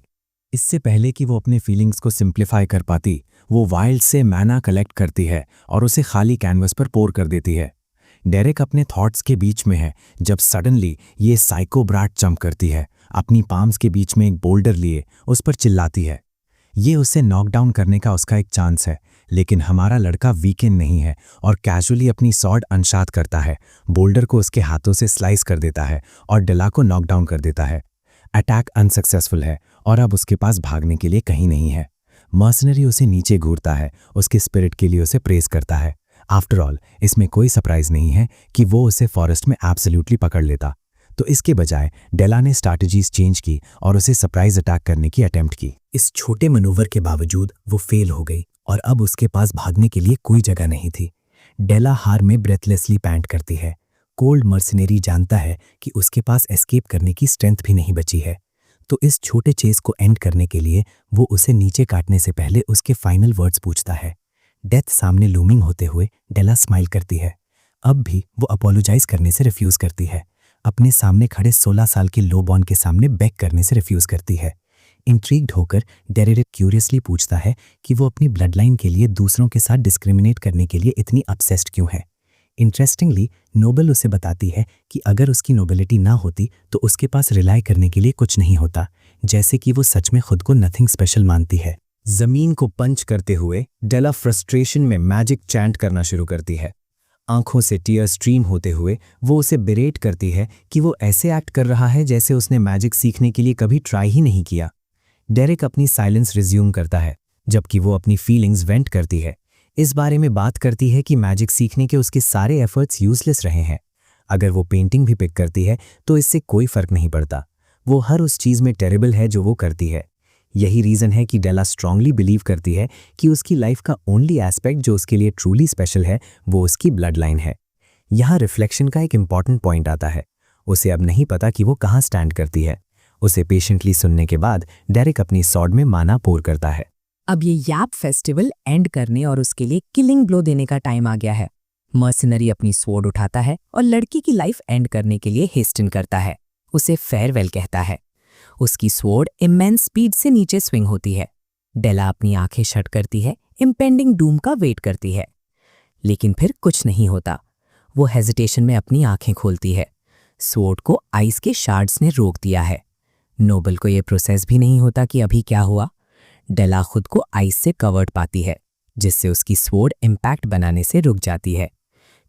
इससे पहले कि वो अपने फीलिंग्स को सिंप्लीफाई कर पाती, वो वाइल्ड से मैना कलेक्ट करती है और उसे खाली कैनवस पर पोर कर देती है। डेरिक अपने थॉट्स के बीच में है जब सडनली ये साइको ब्राट जंप करती है, अपनी पाम्स के बीच में एक बोल्डर लिए उस पर चिल्लाती है। ये उसे नॉकडाउन करने का उसका एक चांस है, लेकिन हमारा लड़का वीकेंड नहीं है और कैजुअली अपनी सॉर्ड अनशात करता है, बोल्डर को उसके हाथों से स्लाइस कर देता है और डेला को नॉकडाउन कर देता है। अटैक अनसक्सेसफुल है और अब उसके पास भागने के लिए कहीं नहीं है। मर्सनरी उसे नीचे घूरता है, उसके स्पिरिट के लिए उसे प्रेज करता है। आफ्टर ऑल इसमें कोई सरप्राइज नहीं है कि वो उसे फॉरेस्ट में एब्सोल्युटली पकड़ लेता, तो इसके बजाय डेला ने स्ट्रैटेजीज चेंज की और उसे सरप्राइज अटैक करने की अटेम्प्ट की। इस छोटे मनूवर के बावजूद वो फेल हो गई और अब उसके पास भागने के लिए कोई जगह नहीं थी। डेला हार में ब्रेथलेसली पैंट करती है। कोल्ड मर्सनरी जानता है कि उसके पास एस्केप करने की स्ट्रेंथ भी नहीं बची है, तो इस छोटे चेस को एंड करने के लिए वो उसे नीचे काटने से पहले उसके फाइनल वर्ड्स पूछता है। डेथ सामने लूमिंग होते हुए डेला स्माइल करती है। अब भी वो अपोलोजाइज करने से रिफ्यूज करती है, अपने सामने खड़े 16 साल के लो बॉर्न के सामने बेक करने से रिफ्यूज करती है। इंट्रीग्ड होकर डेरिक क्यूरियसली पूछता है कि वो अपनी ब्लड लाइन के लिए दूसरों के साथ डिस्क्रिमिनेट करने के लिए इतनी अपसेस्ड क्यों है। इंटरेस्टिंगली नोबल उसे बताती है कि अगर उसकी नोबिलिटी ना होती तो उसके पास रिलाई करने के लिए कुछ नहीं होता, जैसे कि वो सच में खुद को नथिंग स्पेशल मानती है। जमीन को पंच करते हुए डेला फ्रस्ट्रेशन में मैजिक चैंट करना शुरू करती है। आंखों से टीयर स्ट्रीम होते हुए वो उसे बिरेट करती है कि वो ऐसे एक्ट कर रहा है जैसे उसने मैजिक सीखने के लिए कभी ट्राई ही नहीं किया। डेरिक अपनी साइलेंस रिज्यूम करता है, जबकि वो अपनी फीलिंग्स वेंट करती है। इस बारे में बात करती है कि मैजिक सीखने के उसके सारे एफर्ट्स यूजलेस रहे हैं। अगर वो पेंटिंग भी पिक करती है तो इससे कोई फर्क नहीं पड़ता, वो हर उस चीज़ में टेरेबल है जो वो करती है। यही रीज़न है कि डेला स्ट्रांगली बिलीव करती है कि उसकी लाइफ का ओनली एस्पेक्ट जो उसके लिए ट्रूली स्पेशल है वो उसकी ब्लड लाइन है। यहाँ रिफ्लेक्शन का एक इम्पॉर्टेंट पॉइंट आता है। उसे अब नहीं पता कि वो कहाँ स्टैंड करती है। उसे पेशेंटली सुनने के बाद डेरिक अपनी सॉर्ड में माना पोर करता है। अब ये याप फेस्टिवल एंड करने और उसके लिए किलिंग ब्लो देने का टाइम आ गया है। मर्सनरी अपनी स्वॉर्ड उठाता है और लड़की की लाइफ एंड करने के लिए हेस्टन करता है, उसे फेयरवेल कहता है। उसकी स्वॉर्ड इमेंस स्पीड से नीचे स्विंग होती है। डेला अपनी आंखें शट करती है, इम्पेंडिंग डूम का वेट करती है, लेकिन फिर कुछ नहीं होता। वो हेजिटेशन में अपनी आंखें खोलती है। स्वॉर्ड को आइस के शार्ड्स ने रोक दिया है। नोबल को यह प्रोसेस भी नहीं होता कि अभी क्या हुआ। डेला खुद को आइस से कवर्ड पाती है, जिससे उसकी स्वॉर्ड इम्पैक्ट बनाने से रुक जाती है।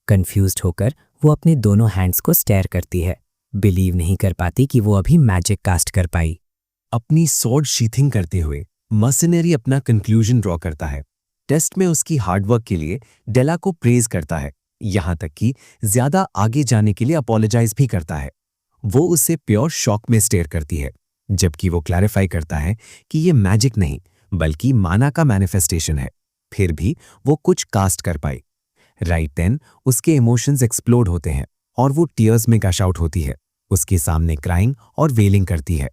कंफ्यूज्ड होकर वो अपने दोनों हैंड्स को स्टेयर करती है, बिलीव नहीं कर पाती कि वो अभी मैजिक कास्ट कर पाई। अपनी सॉर्ड शीथिंग करते हुए मर्सनरी अपना कंक्लूजन ड्रॉ करता है। टेस्ट में उसकी हार्डवर्क के लिए डेला को प्रेज करता है, यहाँ तक कि ज्यादा आगे जाने के लिए अपोलोजाइज भी करता है। वो उसे प्योर शॉक में स्टेयर करती है, जबकि वो क्लैरिफाई करता है कि ये मैजिक नहीं बल्कि माना का मैनिफेस्टेशन है। फिर भी वो कुछ कास्ट कर पाई। राइट देन उसके इमोशंस एक्सप्लोड होते हैं और वो टीयर्स में गश आउट होती है, उसके सामने क्राइंग और वेलिंग करती है।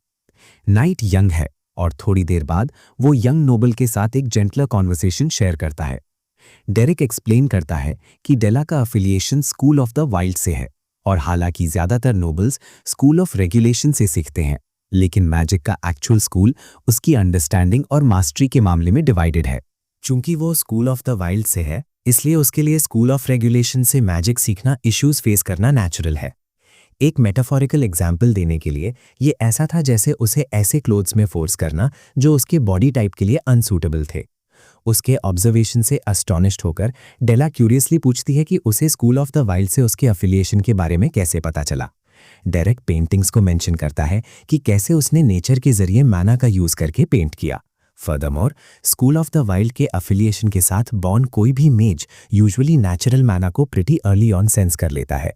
नाइट यंग है और थोड़ी देर बाद वो यंग नोबल के साथ एक जेंटलर कॉन्वर्सेशन शेयर करता है। डेरिक एक्सप्लेन करता है कि डेला का affiliation school of the wild से है और हालांकि ज्यादातर नोबल्स स्कूल ऑफ रेगुलेशन से सीखते हैं, लेकिन मैजिक का एक्चुअल स्कूल उसकी अंडरस्टैंडिंग और मास्टरी के मामले में डिवाइडेड है। चूंकि वो स्कूल ऑफ द वाइल्ड से है इसलिए उसके लिए स्कूल ऑफ रेगुलेशन से मैजिक सीखना इश्यूज फेस करना नेचुरल है। एक मेटाफोरिकल एग्जाम्पल देने के लिए ये ऐसा था जैसे उसे ऐसे क्लोथ्स में फोर्स करना जो उसके बॉडी टाइप के लिए अनसूटेबल थे। उसके ऑब्जर्वेशन से अस्टॉनिश्ड होकर डेला क्यूरियसली पूछती है कि उसे स्कूल ऑफ द वाइल्ड से उसके अफिलिएशन के बारे में कैसे पता चला। डेरेक पेंटिंग्स को मेंशन करता है कि कैसे उसने नेचर के जरिए मैना का यूज करके पेंट किया। Furthermore, school of the wild के अफिलिएशन के साथ बॉर्न कोई भी मेज यूजुअली नेचुरल मैना को प्रिटी अर्ली ऑन सेंस कर लेता है।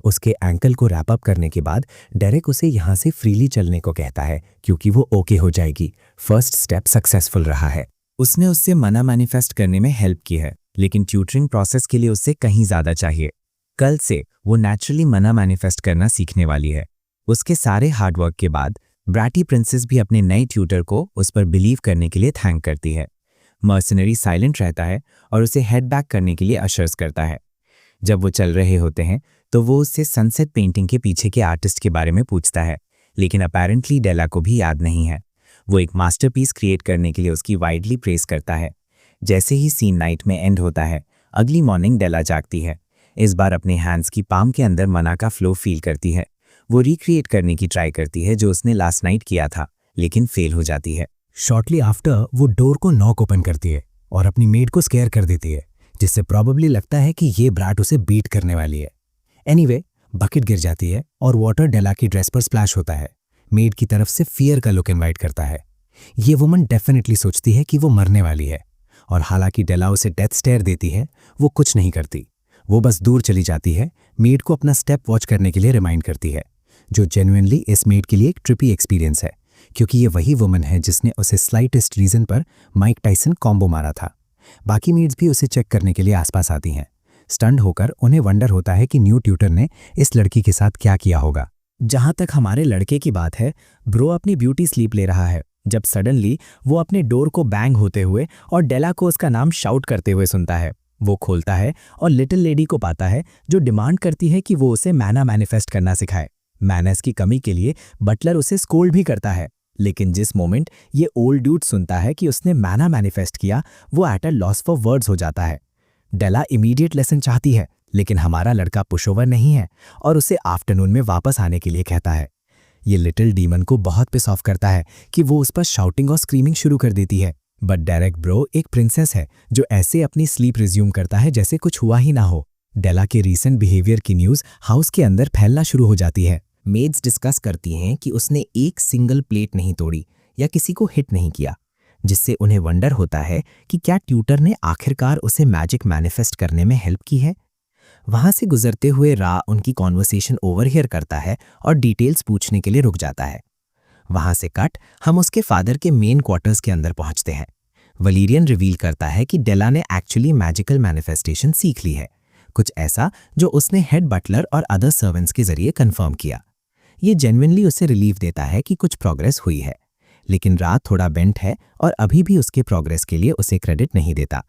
उसके एंकल को रैप अप करने के बाद डेरेक उसे यहां से फ्रीली चलने को कहता है क्योंकि वो ओके हो जाएगी। फर्स्ट स्टेप सक्सेसफुल रहा है। उसने उससे मना मैनिफेस्ट करने में हेल्प की है, लेकिन ट्यूटरिंग प्रोसेस के लिए उससे कहीं ज्यादा चाहिए। कल से वो नेचुरली मना मैनिफेस्ट करना सीखने वाली है। उसके सारे हार्डवर्क के बाद ब्रैटी प्रिंसेस भी अपने नए ट्यूटर को उस पर बिलीव करने के लिए थैंक करती है। मर्सनरी साइलेंट रहता है और उसे हेड बैक करने के लिए अशर्स करता है। जब वो चल रहे होते हैं तो वो उससे सनसेट पेंटिंग के पीछे के आर्टिस्ट के बारे में पूछता है, लेकिन अपेरेंटली डेला को भी याद नहीं है। वो एक मास्टरपीस क्रिएट करने के लिए उसकी वाइडली प्रेस करता है। जैसे ही सीन नाइट में एंड होता है, अगली मॉर्निंग डेला जागती है। इस बार अपने हैंड्स की पाम के अंदर मना का फ्लो फील करती है। वो रिक्रिएट करने की ट्राई करती है जो उसने लास्ट नाइट किया था, लेकिन फेल हो जाती है। शॉर्टली आफ्टर वो डोर को नॉक ओपन करती है और अपनी मेड को स्केयर कर देती है, जिससे प्रॉबेबली लगता है कि ये ब्राट उसे बीट करने वाली है। एनीवे, बकेट गिर जाती है और वाटर डेला की ड्रेस पर स्प्लैश होता है। मेड की तरफ से फियर का लुक इनवाइट करता है। ये वुमन डेफिनेटली सोचती है कि वो मरने वाली है, और हालांकि डेला उसे डेथ स्टेयर देती है, वो कुछ नहीं करती। वो बस दूर चली जाती है, मेड को अपना स्टेप वॉच करने के लिए रिमाइंड करती है, जो जेन्युइनली इस मेड के लिए एक ट्रिपी एक्सपीरियंस है, क्योंकि ये वही वुमन है जिसने उसे स्लाइटेस्ट रीजन पर माइक टाइसन कॉम्बो मारा था। बाकी मेड्स भी उसे चेक करने के लिए आसपास आती हैं। स्टंड होकर उन्हें वंडर होता है कि न्यू ट्यूटर ने इस लड़की के साथ क्या किया होगा। जहां तक हमारे लड़के की बात है, ब्रो अपनी ब्यूटी स्लीप ले रहा है जब सडनली वो अपने डोर को बैंग होते हुए और डेला को उसका नाम शाउट करते हुए सुनता है। वो खोलता है और लिटिल लेडी को पाता है, जो डिमांड करती है कि वो उसे मैना मैनिफेस्ट करना सिखाए। मैनर्स की कमी के लिए बटलर उसे स्कोल्ड भी करता है, लेकिन जिस मोमेंट ये ओल्ड ड्यूड सुनता है कि उसने मैना मैनिफेस्ट किया, वो at a loss for words हो जाता है। डेला इमीडिएट लेसन चाहती है, लेकिन हमारा लड़का पुशओवर नहीं है और उसे आफ्टरनून में वापस आने के लिए कहता है। ये लिटिल डीमन को बहुत पिस ऑफ करता है कि वो उस पर शाउटिंग और स्क्रीमिंग शुरू कर देती है। बट डेरेक ब्रो एक प्रिंसेस है जो ऐसे अपनी स्लीप रिज्यूम करता है जैसे कुछ हुआ ही ना हो। डेला के रीसेंट बिहेवियर की न्यूज़ हाउस के अंदर फैलना शुरू हो जाती है। मेड्स डिस्कस करती हैं कि उसने एक सिंगल प्लेट नहीं तोड़ी या किसी को हिट नहीं किया, जिससे उन्हें वंडर होता है कि क्या ट्यूटर ने आखिरकार उसे मैजिक मैनिफेस्ट करने में हेल्प की है। वहां से गुजरते हुए रा उनकी कॉन्वर्सेशन ओवरहियर करता है और डिटेल्स पूछने के लिए रुक जाता है। वहां से कट हम उसके फादर के मेन क्वार्टर्स के अंदर पहुंचते हैं। वलीरियन रिवील करता है कि डेला ने एक्चुअली मैजिकल मैनिफेस्टेशन सीख ली है, कुछ ऐसा जो उसने हेड बटलर और अदर सर्वेंट्स के जरिए कंफर्म किया। ये जेन्युइनली उसे रिलीफ देता है कि कुछ प्रोग्रेस हुई है, लेकिन रात थोड़ा बेंट है और अभी भी उसके प्रोग्रेस के लिए उसे क्रेडिट नहीं देता।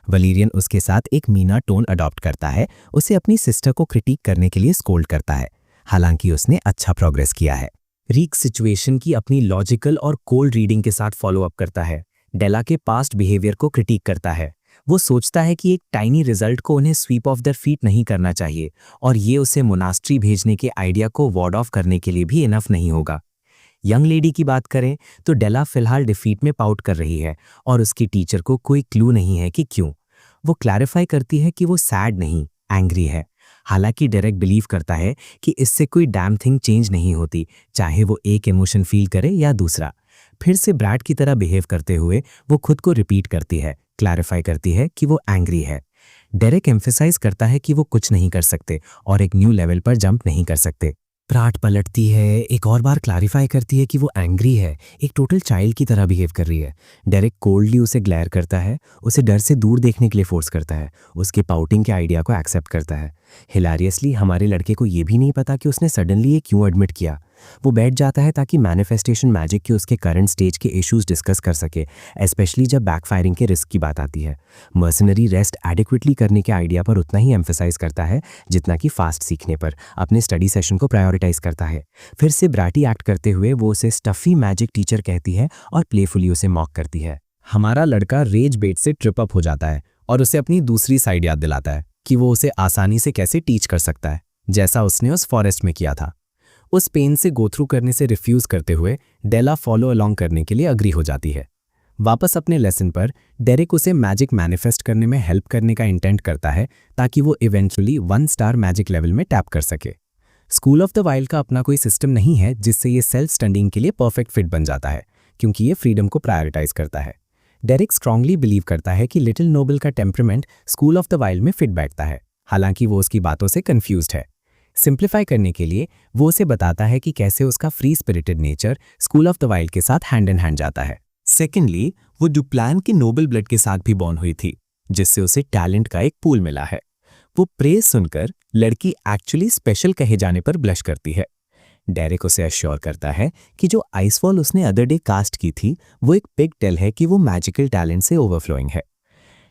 वलीरियन उसके साथ एक मीना टोन अडॉप्ट करता है, उसे अपनी सिस्टर को क्रिटिक करने के लिए स्कोल्ड करता है, हालांकि उसने अच्छा प्रोग्रेस किया है। रीक सिचुएशन की अपनी लॉजिकल और कोल्ड रीडिंग के साथ फॉलो अप करता है। डेला के पास्ट बिहेवियर को क्रिटिक करता है। वो सोचता है कि एक टाइनी रिजल्ट को उन्हें स्वीप ऑफ देयर फीट नहीं करना चाहिए, और ये उसे मोनास्ट्री भेजने के आइडिया को वार्ड ऑफ करने के लिए भी इनफ नहीं होगा। यंग लेडी की बात करें तो डेला फिलहाल डिफीट में पाउट कर रही है और उसकी टीचर को कोई क्लू नहीं है कि क्यों। वो क्लैरिफाई करती है कि वो सैड नहीं, एंग्री है। हालांकि डेरेक बिलीव करता है कि इससे कोई डैम थिंग चेंज नहीं होती, चाहे वो एक इमोशन फील करे या दूसरा। फिर से ब्रैड की तरह बिहेव करते हुए वो खुद को रिपीट करती है, क्लैरिफाई करती है कि वो एंग्री है। डेरेक एम्फेसाइज करता है कि वो कुछ नहीं कर सकते और एक न्यू लेवल पर जंप नहीं कर सकते। ब्राट पलटती है, एक और बार क्लैरिफाई करती है कि वो एंग्री है, एक टोटल चाइल्ड की तरह बिहेव कर रही है। डेरेक कोल्डली उसे ग्लेयर करता है, उसे डर से दूर देखने के लिए फोर्स करता है, उसके पाउटिंग के आइडिया को एक्सेप्ट करता है। हिलारियसली हमारे लड़के को ये भी नहीं पता कि उसने सडनली ये क्यों एडमिट किया। वो बैठ जाता है ताकि मैनिफेस्टेशन मैजिक के उसके करंट स्टेज के इश्यूज डिस्कस कर सके, स्पेशली जब बैकफायरिंग के रिस्क की बात आती है। मर्सनरी रेस्ट एडिक्वेटली करने के आइडिया पर उतना ही एम्फेसाइज करता है जितना कि फास्ट सीखने पर। अपने स्टडी सेशन को प्रायोरिटाइज करता है। फिर से ब्राटी एक्ट करते हुए वो उसे स्टफी मैजिक टीचर कहती है और प्लेफुली उसे मॉक करती है। हमारा लड़का रेज बेट से ट्रिप अप हो जाता है और उसे अपनी दूसरी साइड याद दिलाता है कि वो उसे आसानी से कैसे टीच कर सकता है, जैसा उसने उस फॉरेस्ट में किया था। उस पेन से गो थ्रू करने से रिफ्यूज करते हुए डेला फॉलो अलोंग करने के लिए अग्री हो जाती है। वापस अपने लेसन पर डेरिक उसे मैजिक मैनिफेस्ट करने में हेल्प करने का इंटेंट करता है ताकि वो इवेंचुअली 1 स्टार मैजिक लेवल में टैप कर सके। स्कूल ऑफ द वाइल्ड का अपना कोई सिस्टम नहीं है जिससे ये सेल्फ स्टडिंग के लिए परफेक्ट फिट बन जाता है, क्योंकि ये फ्रीडम को प्रायोरिटाइज करता है। डेरिक स्ट्रांगली बिलीव करता है कि लिटिल नोबल का temperament school of the wild में फिट बैठता है, हालांकि वो उसकी बातों से कंफ्यूज्ड है। सिंप्लीफाई करने के लिए वो उसे बताता है कि कैसे उसका free spirited nature school of the wild के साथ हैंड इन हैंड जाता है। सेकेंडली, वो डुप्लान के नोबल ब्लड के साथ भी बॉर्न हुई थी, जिससे उसे टैलेंट का एक पूल मिला है। वो प्रेज सुनकर लड़की एक्चुअली स्पेशल कहे जाने पर ब्लश करती है। डेरिक उसे अश्योर करता है कि जो आइसफॉल उसने अदर डे कास्ट की थी वो एक पिग टेल है कि वो मैजिकल टैलेंट से ओवरफ्लोइंग है।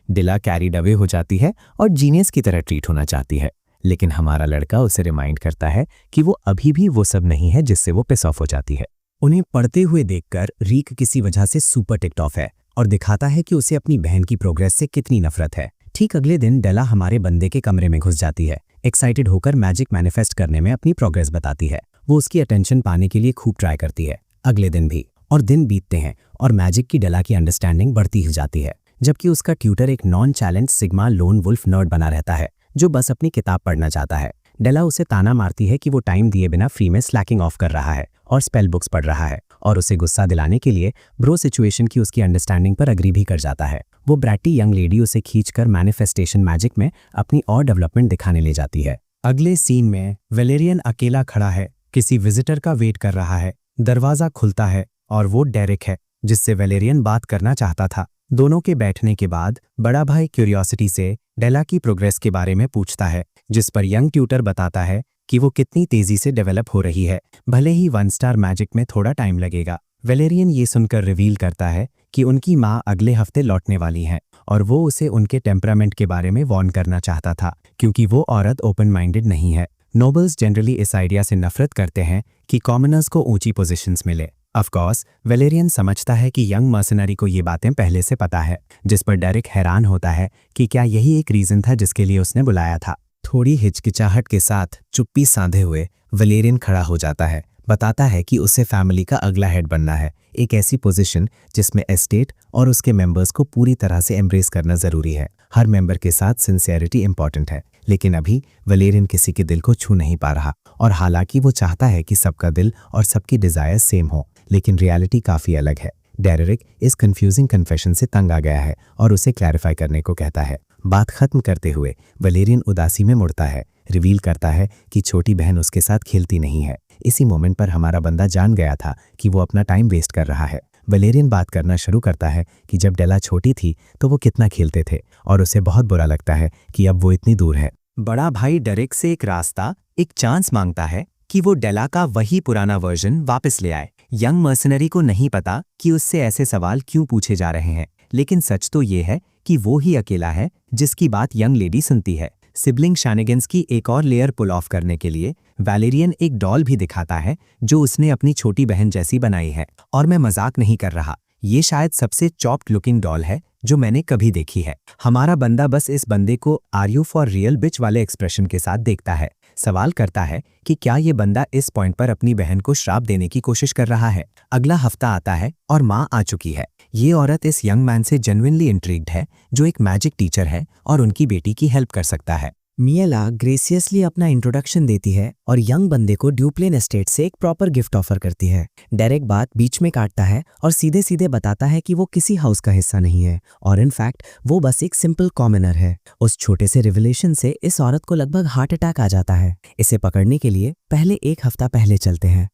डिला कैरीड अवे हो जाती है और जीनियस की तरह ट्रीट होना चाहती है, लेकिन हमारा लड़का उसे रिमाइंड करता है कि वो अभी भी वो सब नहीं है जिससे वो पिस ऑफ हो जाती है। उन्हें पढ़ते हुए देखकर रीक किसी वजह से सुपर टिक्ड ऑफ है और दिखाता है कि उसे अपनी बहन की प्रोग्रेस से कितनी नफरत है। ठीक अगले दिन डेला हमारे बंदे के कमरे में घुस जाती है, एक्साइटेड होकर मैजिक मैनिफेस्ट करने में अपनी प्रोग्रेस बताती है। वो उसकी अटेंशन पाने के लिए खूब ट्राई करती है। अगले दिन भी, और दिन बीतते हैं और मैजिक की डेला की अंडरस्टैंडिंग बढ़ती ही जाती है, जबकि उसका ट्यूटर एक non challenge sigma lone wolf nerd बना रहता है जो बस अपनी किताब पढ़ना चाहता है। डेला उसे ताना मारती है कि वो टाइम दिए बिना फ्री में स्लैकिंग ऑफ कर रहा है और स्पेल बुक्स पढ़ रहा है, और उसे गुस्सा दिलाने के लिए ब्रो सिचुएशन की उसकी अंडरस्टैंडिंग पर अग्री भी कर जाता है। वो ब्रैटी यंग लेडी उसे खींचकर मैनिफेस्टेशन मैजिक में अपनी और डेवलपमेंट दिखाने ले जाती है। अगले सीन में वेलेरियन अकेला खड़ा है, किसी विजिटर का वेट कर रहा है। दरवाजा खुलता है और वो डेरिक है जिससे वेलेरियन बात करना चाहता था। दोनों के बैठने के बाद बड़ा भाई क्यूरियोसिटी से डेला की प्रोग्रेस के बारे में पूछता है, जिस पर यंग ट्यूटर बताता है कि वो कितनी तेजी से डेवलप हो रही है, भले ही 1 स्टार मैजिक में थोड़ा टाइम लगेगा। वेलेरियन ये सुनकर रिवील करता है कि उनकी माँ अगले हफ्ते लौटने वाली हैं और वो उसे उनके टेम्परामेंट के बारे में वार्न करना चाहता था, क्योंकि वो औरत ओपन माइंडेड नहीं है। नोबल्स जनरली इस आइडिया से नफरत करते हैं कि कॉमनर्स को ऊंची पोजीशंस मिले। ऑफ कोर्स वेलेरियन समझता है कि यंग मर्सनरी को ये बातें पहले से पता है, जिस पर डेरिक हैरान होता है कि क्या यही एक रीजन था जिसके लिए उसने बुलाया था। थोड़ी हिचकिचाहट के साथ चुप्पी साधे हुए वेलेरियन खड़ा हो जाता है, बताता है कि उसे फैमिली का अगला हेड बनना है, एक ऐसी पोजीशन जिसमें एस्टेट और उसके मेंबर्स को पूरी तरह से एम्ब्रेस करना जरूरी है। हर मेंबर के साथ सिंसियरिटी इंपॉर्टेंट है, लेकिन अभी वेलेरियन किसी के दिल को छू नहीं पा रहा, और हालांकि वो चाहता है कि सबका दिल और सबकी डिजायर सेम हो, लेकिन रियलिटी काफी अलग है। डेरिक इस कंफ्यूजिंग कन्फेशन से तंग आ गया है और उसे क्लैरिफाई करने को कहता है। बात खत्म करते हुए वेलेरियन उदासी में मुड़ता है, रिवील करता है कि छोटी बहन उसके साथ खेलती नहीं है। इसी मोमेंट पर हमारा बंदा जान गया था कि वो अपना टाइम वेस्ट कर रहा है। वेलेरियन बात करना शुरू करता है कि जब डेला छोटी थी तो वो कितना खेलते थे, और उसे बहुत बुरा लगता है कि अब वो इतनी दूर है। बड़ा भाई डेरिक से एक रास्ता, एक चांस मांगता है कि वो डेला का वही पुराना वर्जन वापस ले आए। यंग मर्सनरी को नहीं पता कि उससे ऐसे सवाल क्यों पूछे जा रहे हैं, लेकिन सच तो ये है कि वो ही अकेला है जिसकी बात यंग लेडी सुनती है। सिबलिंग शैनिगन्स की एक और लेयर पुल ऑफ करने के लिए वेलेरियन एक डॉल भी दिखाता है जो उसने अपनी छोटी बहन जैसी बनाई है, और मैं मजाक नहीं कर रहा, ये शायद सबसे चॉप्ड लुकिंग डॉल है जो मैंने कभी देखी है। हमारा बंदा बस इस बंदे को आर यू फॉर रियल बिच वाले एक्सप्रेशन के साथ देखता है, सवाल करता है कि क्या ये बंदा इस पॉइंट पर अपनी बहन को श्राप देने की कोशिश कर रहा है। अगला हफ्ता आता है और माँ आ चुकी है। ये औरत इस यंग मैन से जेन्युइनली इंट्रिग्ड है जो एक मैजिक टीचर है और उनकी बेटी की हेल्प कर सकता है। मियेला ग्रेसियसली अपना इंट्रोडक्शन देती है और यंग बंदे को ड्यूप्लेन एस्टेट से एक प्रॉपर गिफ्ट ऑफर करती है। डेरिक बात बीच में काटता है और सीधे सीधे बताता है कि वो किसी हाउस का हिस्सा नहीं है और इनफैक्ट वो बस एक सिंपल कॉमनर है। उस छोटे से रिविलेशन से इस औरत को लगभग हार्ट अटैक आ जाता है। इसे पकड़ने के लिए पहले एक हफ्ता पहले चलते हैं।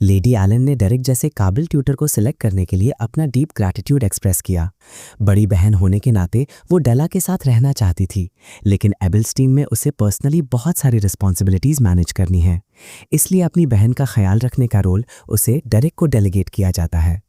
लेडी एलन ने डेरिक जैसे काबिल ट्यूटर को सिलेक्ट करने के लिए अपना डीप ग्रैटिट्यूड एक्सप्रेस किया। बड़ी बहन होने के नाते वो डेला के साथ रहना चाहती थी, लेकिन एबिल्स टीम में उसे पर्सनली बहुत सारी रिस्पॉन्सिबिलिटीज मैनेज करनी है, इसलिए अपनी बहन का ख्याल रखने का रोल उसे डेरिक को डेलीगेट किया जाता है।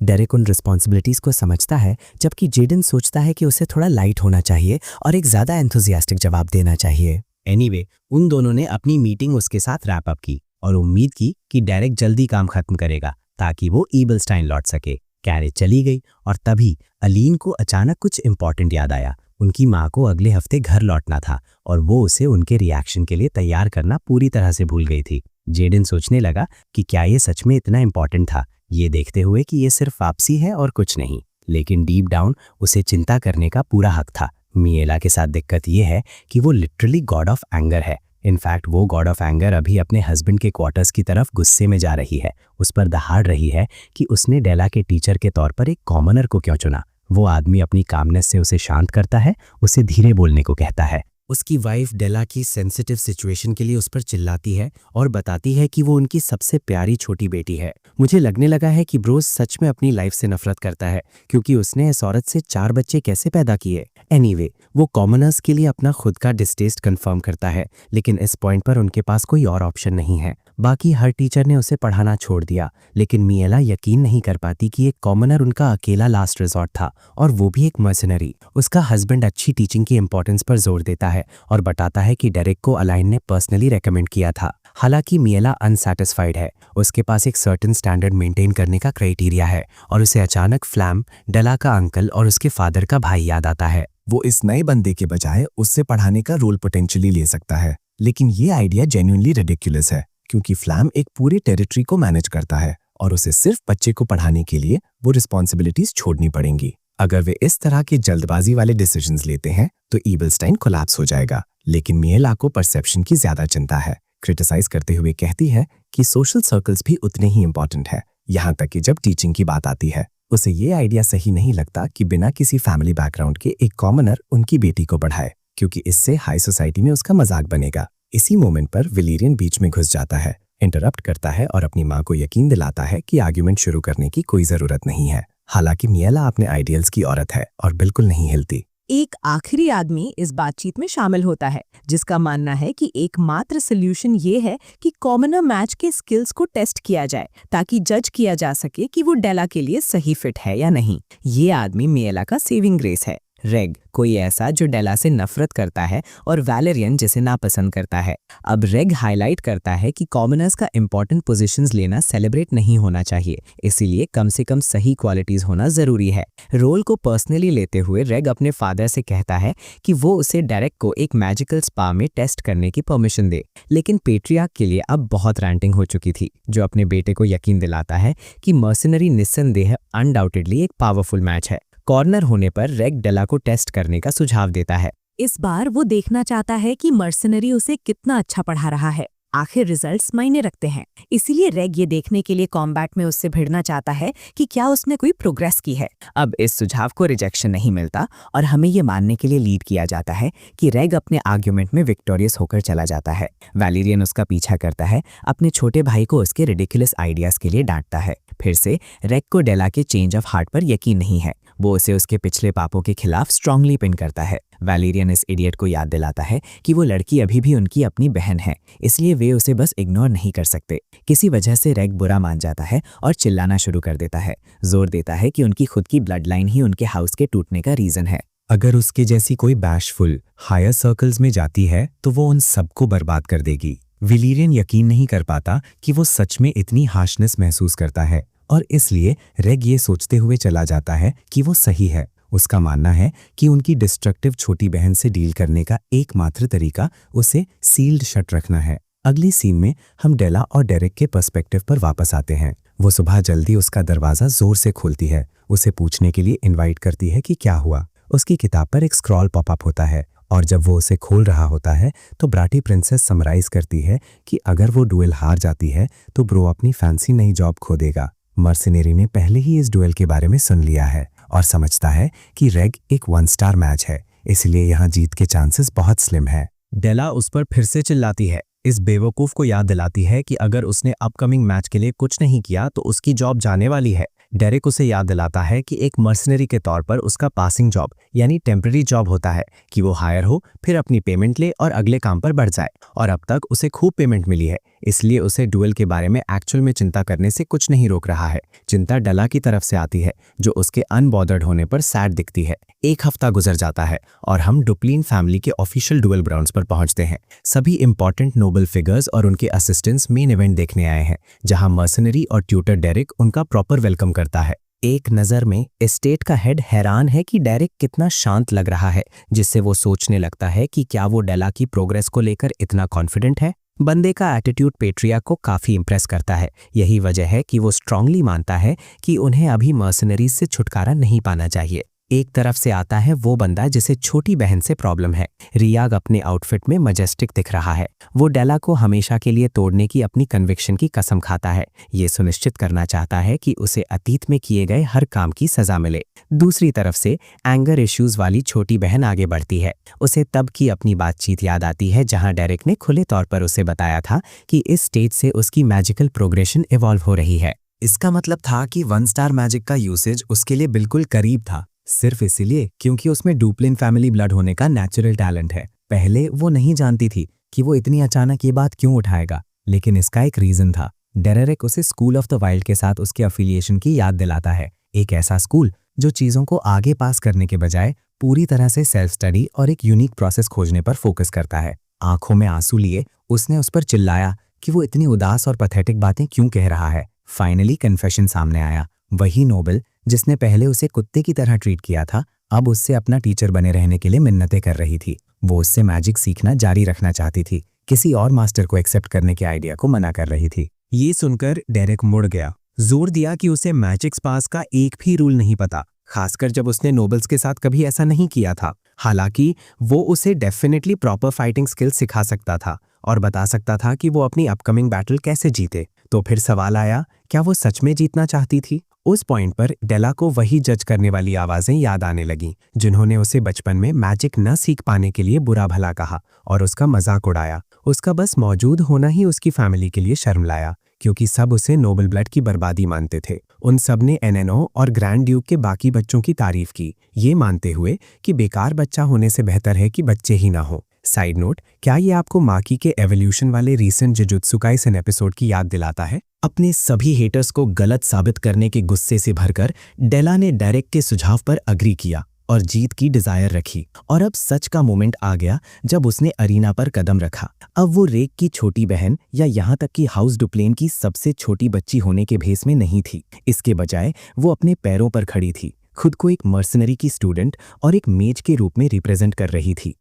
डेरिक उन रिस्पॉन्सिबिलिटीज को समझता है, जबकि जेडन सोचता है कि उसे थोड़ा लाइट होना चाहिए और एक ज्यादा एंथुजियास्टिक जवाब देना चाहिए। एनीवे, उन दोनों ने अपनी मीटिंग उसके साथ रैप अप की और उम्मीद की कि डेरिक जल्दी काम खत्म करेगा ताकि वो ईबलस्टाइन लौट सके। कैरेज चली गई और तभी अलीन को अचानक कुछ इंपॉर्टेंट याद आया। उनकी माँ को अगले हफ्ते घर लौटना था और वो उसे उनके रिएक्शन के लिए तैयार करना पूरी तरह से भूल गई थी। जेडन सोचने लगा कि क्या ये सच में इतना इम्पोर्टेंट था, ये देखते हुए कि ये सिर्फ वापसी है और कुछ नहीं। लेकिन डीप डाउन उसे चिंता करने का पूरा हक था। मिएला के साथ दिक्कत ये है कि वो लिटरली गॉड ऑफ एंगर है। इनफैक्ट वो गॉड ऑफ एंगर अभी अपने हस्बैंड के क्वार्टर्स की तरफ गुस्से में जा रही है। उस पर दहाड़ रही है कि उसने डेला के टीचर के तौर पर एक कॉमनर को क्यों चुना। वो आदमी अपनी कामनेस से उसे शांत करता है, उसे धीरे बोलने को कहता है। उसकी वाइफ डेला की सेंसिटिव सिचुएशन के लिए उस पर चिल्लाती है और बताती है कि वो उनकी सबसे प्यारी छोटी बेटी है। मुझे लगने लगा है कि ब्रोस सच में अपनी लाइफ से नफरत करता है, क्योंकि उसने इस औरत से 4 बच्चे कैसे पैदा किए। एनीवे, वो कॉमनर्स के लिए अपना खुद का डिस्टेस्ट कंफर्म करता है, लेकिन इस पॉइंट पर उनके पास कोई और ऑप्शन नहीं है। बाकी हर टीचर ने उसे पढ़ाना छोड़ दिया, लेकिन मिएला यकीन नहीं कर पाती कि एक कॉमनर उनका अकेला लास्ट रिजॉर्ट था, और वो भी एक मर्सनरी। उसका हस्बैंड अच्छी टीचिंग की इंपॉर्टेंस पर जोर देता है और बताता है कि डेरेक को अलाइन ने पर्सनली रेकमेंड किया था। हालांकि मिएला अनसैटिस्फाइड है। उसके पास एक सर्टेन स्टैंडर्ड मेंटेन करने का क्राइटेरिया है, और उसे अचानक फ्लैम, डेला का अंकल और उसके फादर का भाई याद आता है। वो इस नए बंदे के बजाय उससे पढ़ाने का रोल पोटेंशियली ले सकता है, लेकिन ये आइडिया जेन्युइनली रिडिकुलस है, क्योंकि फ्लैम एक पूरे टेरिटरी को मैनेज करता है और उसे सिर्फ बच्चे को पढ़ाने के लिए वो रिस्पॉन्सिबिलिटीज छोड़नी पड़ेंगी। अगर वे इस तरह के जल्दबाजी वाले डिसीजंस लेते हैं तो ईबलस्टाइन कोलैप्स हो जाएगा। लेकिन मिएला को परसेप्शन की ज्यादा चिंता है। क्रिटिसाइज करते हुए कहती है कि सोशल सर्कल्स भी उतने ही इंपॉर्टेंट है, यहाँ तक कि जब टीचिंग की बात आती है। उसे ये आइडिया सही नहीं लगता कि बिना किसी फैमिली बैकग्राउंड के एक कॉमनर उनकी बेटी को पढ़ाए, क्योंकि इससे हाई सोसाइटी में उसका मजाक बनेगा। इसी मोमेंट पर विलेरियन बीच में घुस जाता है, इंटरप्ट करता है और अपनी माँ को यकीन दिलाता है कि आर्ग्यूमेंट शुरू करने की कोई जरूरत नहीं है। हालांकि मिएला अपने आइडियल्स की औरत है और बिल्कुल नहीं हिलती। एक आखिरी आदमी इस बातचीत में शामिल होता है, जिसका मानना है कि एकमात्र सोल्यूशन ये है कि कॉमनर मैच के स्किल्स को टेस्ट किया जाए, ताकि जज किया जा सके कि वो डेला के लिए सही फिट है या नहीं। ये आदमी मिएला का सेविंग ग्रेस है। रेग, कोई ऐसा जो डेला से नफरत करता है, और वैलेरियन जिसे नापसंद करता है। अब रेग हाईलाइट करता है कि कॉमनर्स का इंपॉर्टेंट पोजीशंस लेना सेलिब्रेट नहीं होना चाहिए, इसीलिए कम से कम सही क्वालिटीज होना जरूरी है। रोल को पर्सनली लेते हुए रेग अपने फादर से कहता है कि वो उसे डेरेक को एक मैजिकल स्पा में टेस्ट करने की परमिशन दे। लेकिन पेट्रियार्क के लिए अब बहुत रैंटिंग हो चुकी थी, जो अपने बेटे को यकीन दिलाता है कि मर्सनरी निस्संदेह अनडाउटेडली एक पावरफुल मैच है। कॉर्नर होने पर रेग डेला को टेस्ट करने का सुझाव देता है। इस बार वो देखना चाहता है कि मर्सनरी उसे कितना अच्छा पढ़ा रहा है। आखिर रिजल्ट्स मायने रखते हैं, इसीलिए रेग ये देखने के लिए कॉम्बैट में उससे भिड़ना चाहता है कि क्या उसने कोई प्रोग्रेस की है। अब इस सुझाव को रिजेक्शन नहीं मिलता और हमें ये मानने के लिए लीड किया जाता है कि रेग अपने आर्ग्यूमेंट में विक्टोरियस होकर चला जाता है। वैलेरियन उसका पीछा करता है, अपने छोटे भाई को उसके रिडिकुलस आइडियाज के लिए डांटता है। फिर से रेग को डेला के चेंज ऑफ हार्ट पर यकीन नहीं है। वो उसे उसके पिछले पापों के खिलाफ स्ट्रांगली पिन करता है। वैलेरियन इस इडियट को याद दिलाता है कि वो लड़की अभी भी उनकी अपनी बहन है, इसलिए वे उसे बस इग्नोर नहीं कर सकते। किसी वजह से रेग बुरा मान जाता है और चिल्लाना शुरू कर देता है। जोर देता है कि उनकी खुद की ब्लड लाइन ही उनके हाउस के टूटने का रीजन है। अगर उसके जैसी कोई बैशफुल हायर सर्कल्स में जाती है तो वो उन सबको बर्बाद कर देगी। विलेरियन यकीन नहीं कर पाता कि वो सच में इतनी हार्शनेस महसूस करता है, और इसलिए रेग ये सोचते हुए चला जाता है कि वो सही है। उसका मानना है कि उनकी डिस्ट्रक्टिव छोटी बहन से डील करने का एकमात्र तरीका उसे सील्ड शट रखना है। अगली सीन में हम डेला और डेरेक के पर्सपेक्टिव पर वापस आते हैं। वो सुबह जल्दी उसका दरवाजा जोर से खोलती है, उसे पूछने के लिए इनवाइट करती है कि क्या हुआ। उसकी किताब पर एक स्क्रॉल पॉपअप होता है, और जब वो उसे खोल रहा होता है तो ब्राटी प्रिंसेस समराइज करती है कि अगर वो डुएल हार जाती है तो ब्रो अपनी फैंसी नई जॉब खो देगा। मर्सिनेरी ने पहले ही इस डुएल के बारे में सुन लिया है और समझता है कि रेग एक 1 स्टार मैच है, इसलिए यहाँ जीत के चांसेस बहुत स्लिम है। डेला उस पर फिर से चिल्लाती है, इस बेवकूफ को याद दिलाती है कि अगर उसने अपकमिंग मैच के लिए कुछ नहीं किया तो उसकी जॉब जाने वाली है। डेरेक उसे याद दिलाता है कि एक मर्सनरी के तौर पर उसका पासिंग जॉब यानी टेम्पररी जॉब होता है कि वो हायर हो, फिर अपनी पेमेंट ले और अगले काम पर बढ़ जाए, और अब तक उसे खूब पेमेंट मिली है, इसलिए उसे डुएल के बारे में एक्चुअल में चिंता करने से कुछ नहीं रोक रहा है। चिंता डेला की तरफ से आती है, जो उसके अनबॉदर्ड होने पर सैड दिखती है। एक हफ्ता गुजर जाता है और हम डुप्लिन फैमिली के ऑफिशियल डुएल ग्राउंड्स पर पहुंचते हैं। सभी इंपॉर्टेंट नोबल फिगर्स और उनके असिस्टेंट्स मेन इवेंट देखने आए हैं, जहां मर्सनरी और ट्यूटर डेरेक उनका प्रॉपर वेलकम करता है। एक नज़र में एस्टेट का हेड हैरान है कि डेरेक कितना शांत लग रहा है, जिससे वो सोचने लगता है कि क्या वो डेला की प्रोग्रेस को लेकर इतना कॉन्फिडेंट है। बंदे का एटीट्यूड पेट्रिया को काफ़ी इंप्रेस करता है। यही वजह है कि वो स्ट्रांगली मानता है कि उन्हें अभी मर्सनरीज से छुटकारा नहीं पाना चाहिए। एक तरफ से आता है वो बंदा जिसे छोटी बहन से प्रॉब्लम है। रियाग अपने आउटफिट में मजेस्टिक दिख रहा है। वो डेला को हमेशा के लिए तोड़ने की अपनी कन्विक्शन की कसम खाता है। ये सुनिश्चित करना चाहता है कि उसे अतीत में किए गए हर काम की सजा मिले। दूसरी तरफ से एंगर इश्यूज वाली छोटी बहन आगे बढ़ती है। उसे तब की अपनी बातचीत याद आती है जहां डेरेक ने खुले तौर पर उसे बताया था कि इस स्टेज से उसकी मैजिकल प्रोग्रेशन इवॉल्व हो रही है। इसका मतलब था कि 1 स्टार मैजिक का यूसेज उसके लिए बिल्कुल करीब था, सिर्फ इसीलिए क्योंकि उसमें डुप्लिन फैमिली ब्लड होने का नेचुरल टैलेंट है। पहले वो नहीं जानती थी कि वो इतनी अचानक ये बात क्यों उठाएगा, लेकिन इसका एक रीजन था। डेरेक उसे स्कूल ऑफ द वाइल्ड के साथ उसके अफिलिएशन की याद दिलाता है। एक ऐसा स्कूल जो चीज़ों को आगे पास करने के बजाय पूरी तरह से सेल्फ स्टडी और एक यूनिक प्रोसेस खोजने पर फोकस करता है। आंखों में आंसू लिए उसने उस पर चिल्लाया कि वो इतनी उदास और पैथेटिक बातें क्यों कह रहा है। फाइनली कन्फेशन सामने आया। वही नोबल जिसने पहले उसे कुत्ते की तरह ट्रीट किया था, अब उससे अपना टीचर बने रहने के लिए मिन्नतें कर रही थी। वो उससे मैजिक सीखना जारी रखना चाहती थी, किसी और मास्टर को एक्सेप्ट करने के आइडिया को मना कर रही थी। ये सुनकर डेरेक मुड़ गया। जोर दिया कि उसे मैजिक स्पास का एक भी रूल नहीं पता, खासकर जब उसने नोबल्स के साथ कभी ऐसा नहीं किया था। हालांकि वो उसे डेफिनेटली प्रॉपर फाइटिंग स्किल्स सिखा सकता था और बता सकता था कि वो अपनी अपकमिंग बैटल कैसे जीते। तो फिर सवाल आया, क्या वो सच में जीतना चाहती थी? उस पॉइंट पर डेला को वही जज करने वाली आवाजें याद आने लगीं, जिन्होंने उसे बचपन में मैजिक न सीख पाने के लिए बुरा भला कहा और उसका मजाक उड़ाया। उसका बस मौजूद होना ही उसकी फैमिली के लिए शर्म लाया, क्योंकि सब उसे नोबल ब्लड की बर्बादी मानते थे। उन सब ने एनएनओ और ग्रैंड ड्यूक के बाकी बच्चों की तारीफ की, ये मानते हुए कि बेकार बच्चा होने से बेहतर है कि बच्चे ही ना हो। साइड नोट, क्या ये आपको माकी के एवोल्यूशन वाले रीसेंट जुजुत्सु काइसेन एपिसोड की याद दिलाता है? अपने सभी हेटर्स को गलत साबित करने के गुस्से से भरकर डेला ने डेरेक के सुझाव पर अग्री किया और जीत की डिजायर रखी। और अब सच का मोमेंट आ गया जब उसने अरीना पर कदम रखा। अब वो रेक की छोटी बहन या यहाँ तक कि हाउस डुप्लेन की सबसे छोटी बच्ची होने के भेस में नहीं थी। इसके बजाय वो अपने पैरों पर खड़ी थी, खुद को एक मर्सनरी की स्टूडेंट और एक मेज के रूप में रिप्रेजेंट कर रही थी।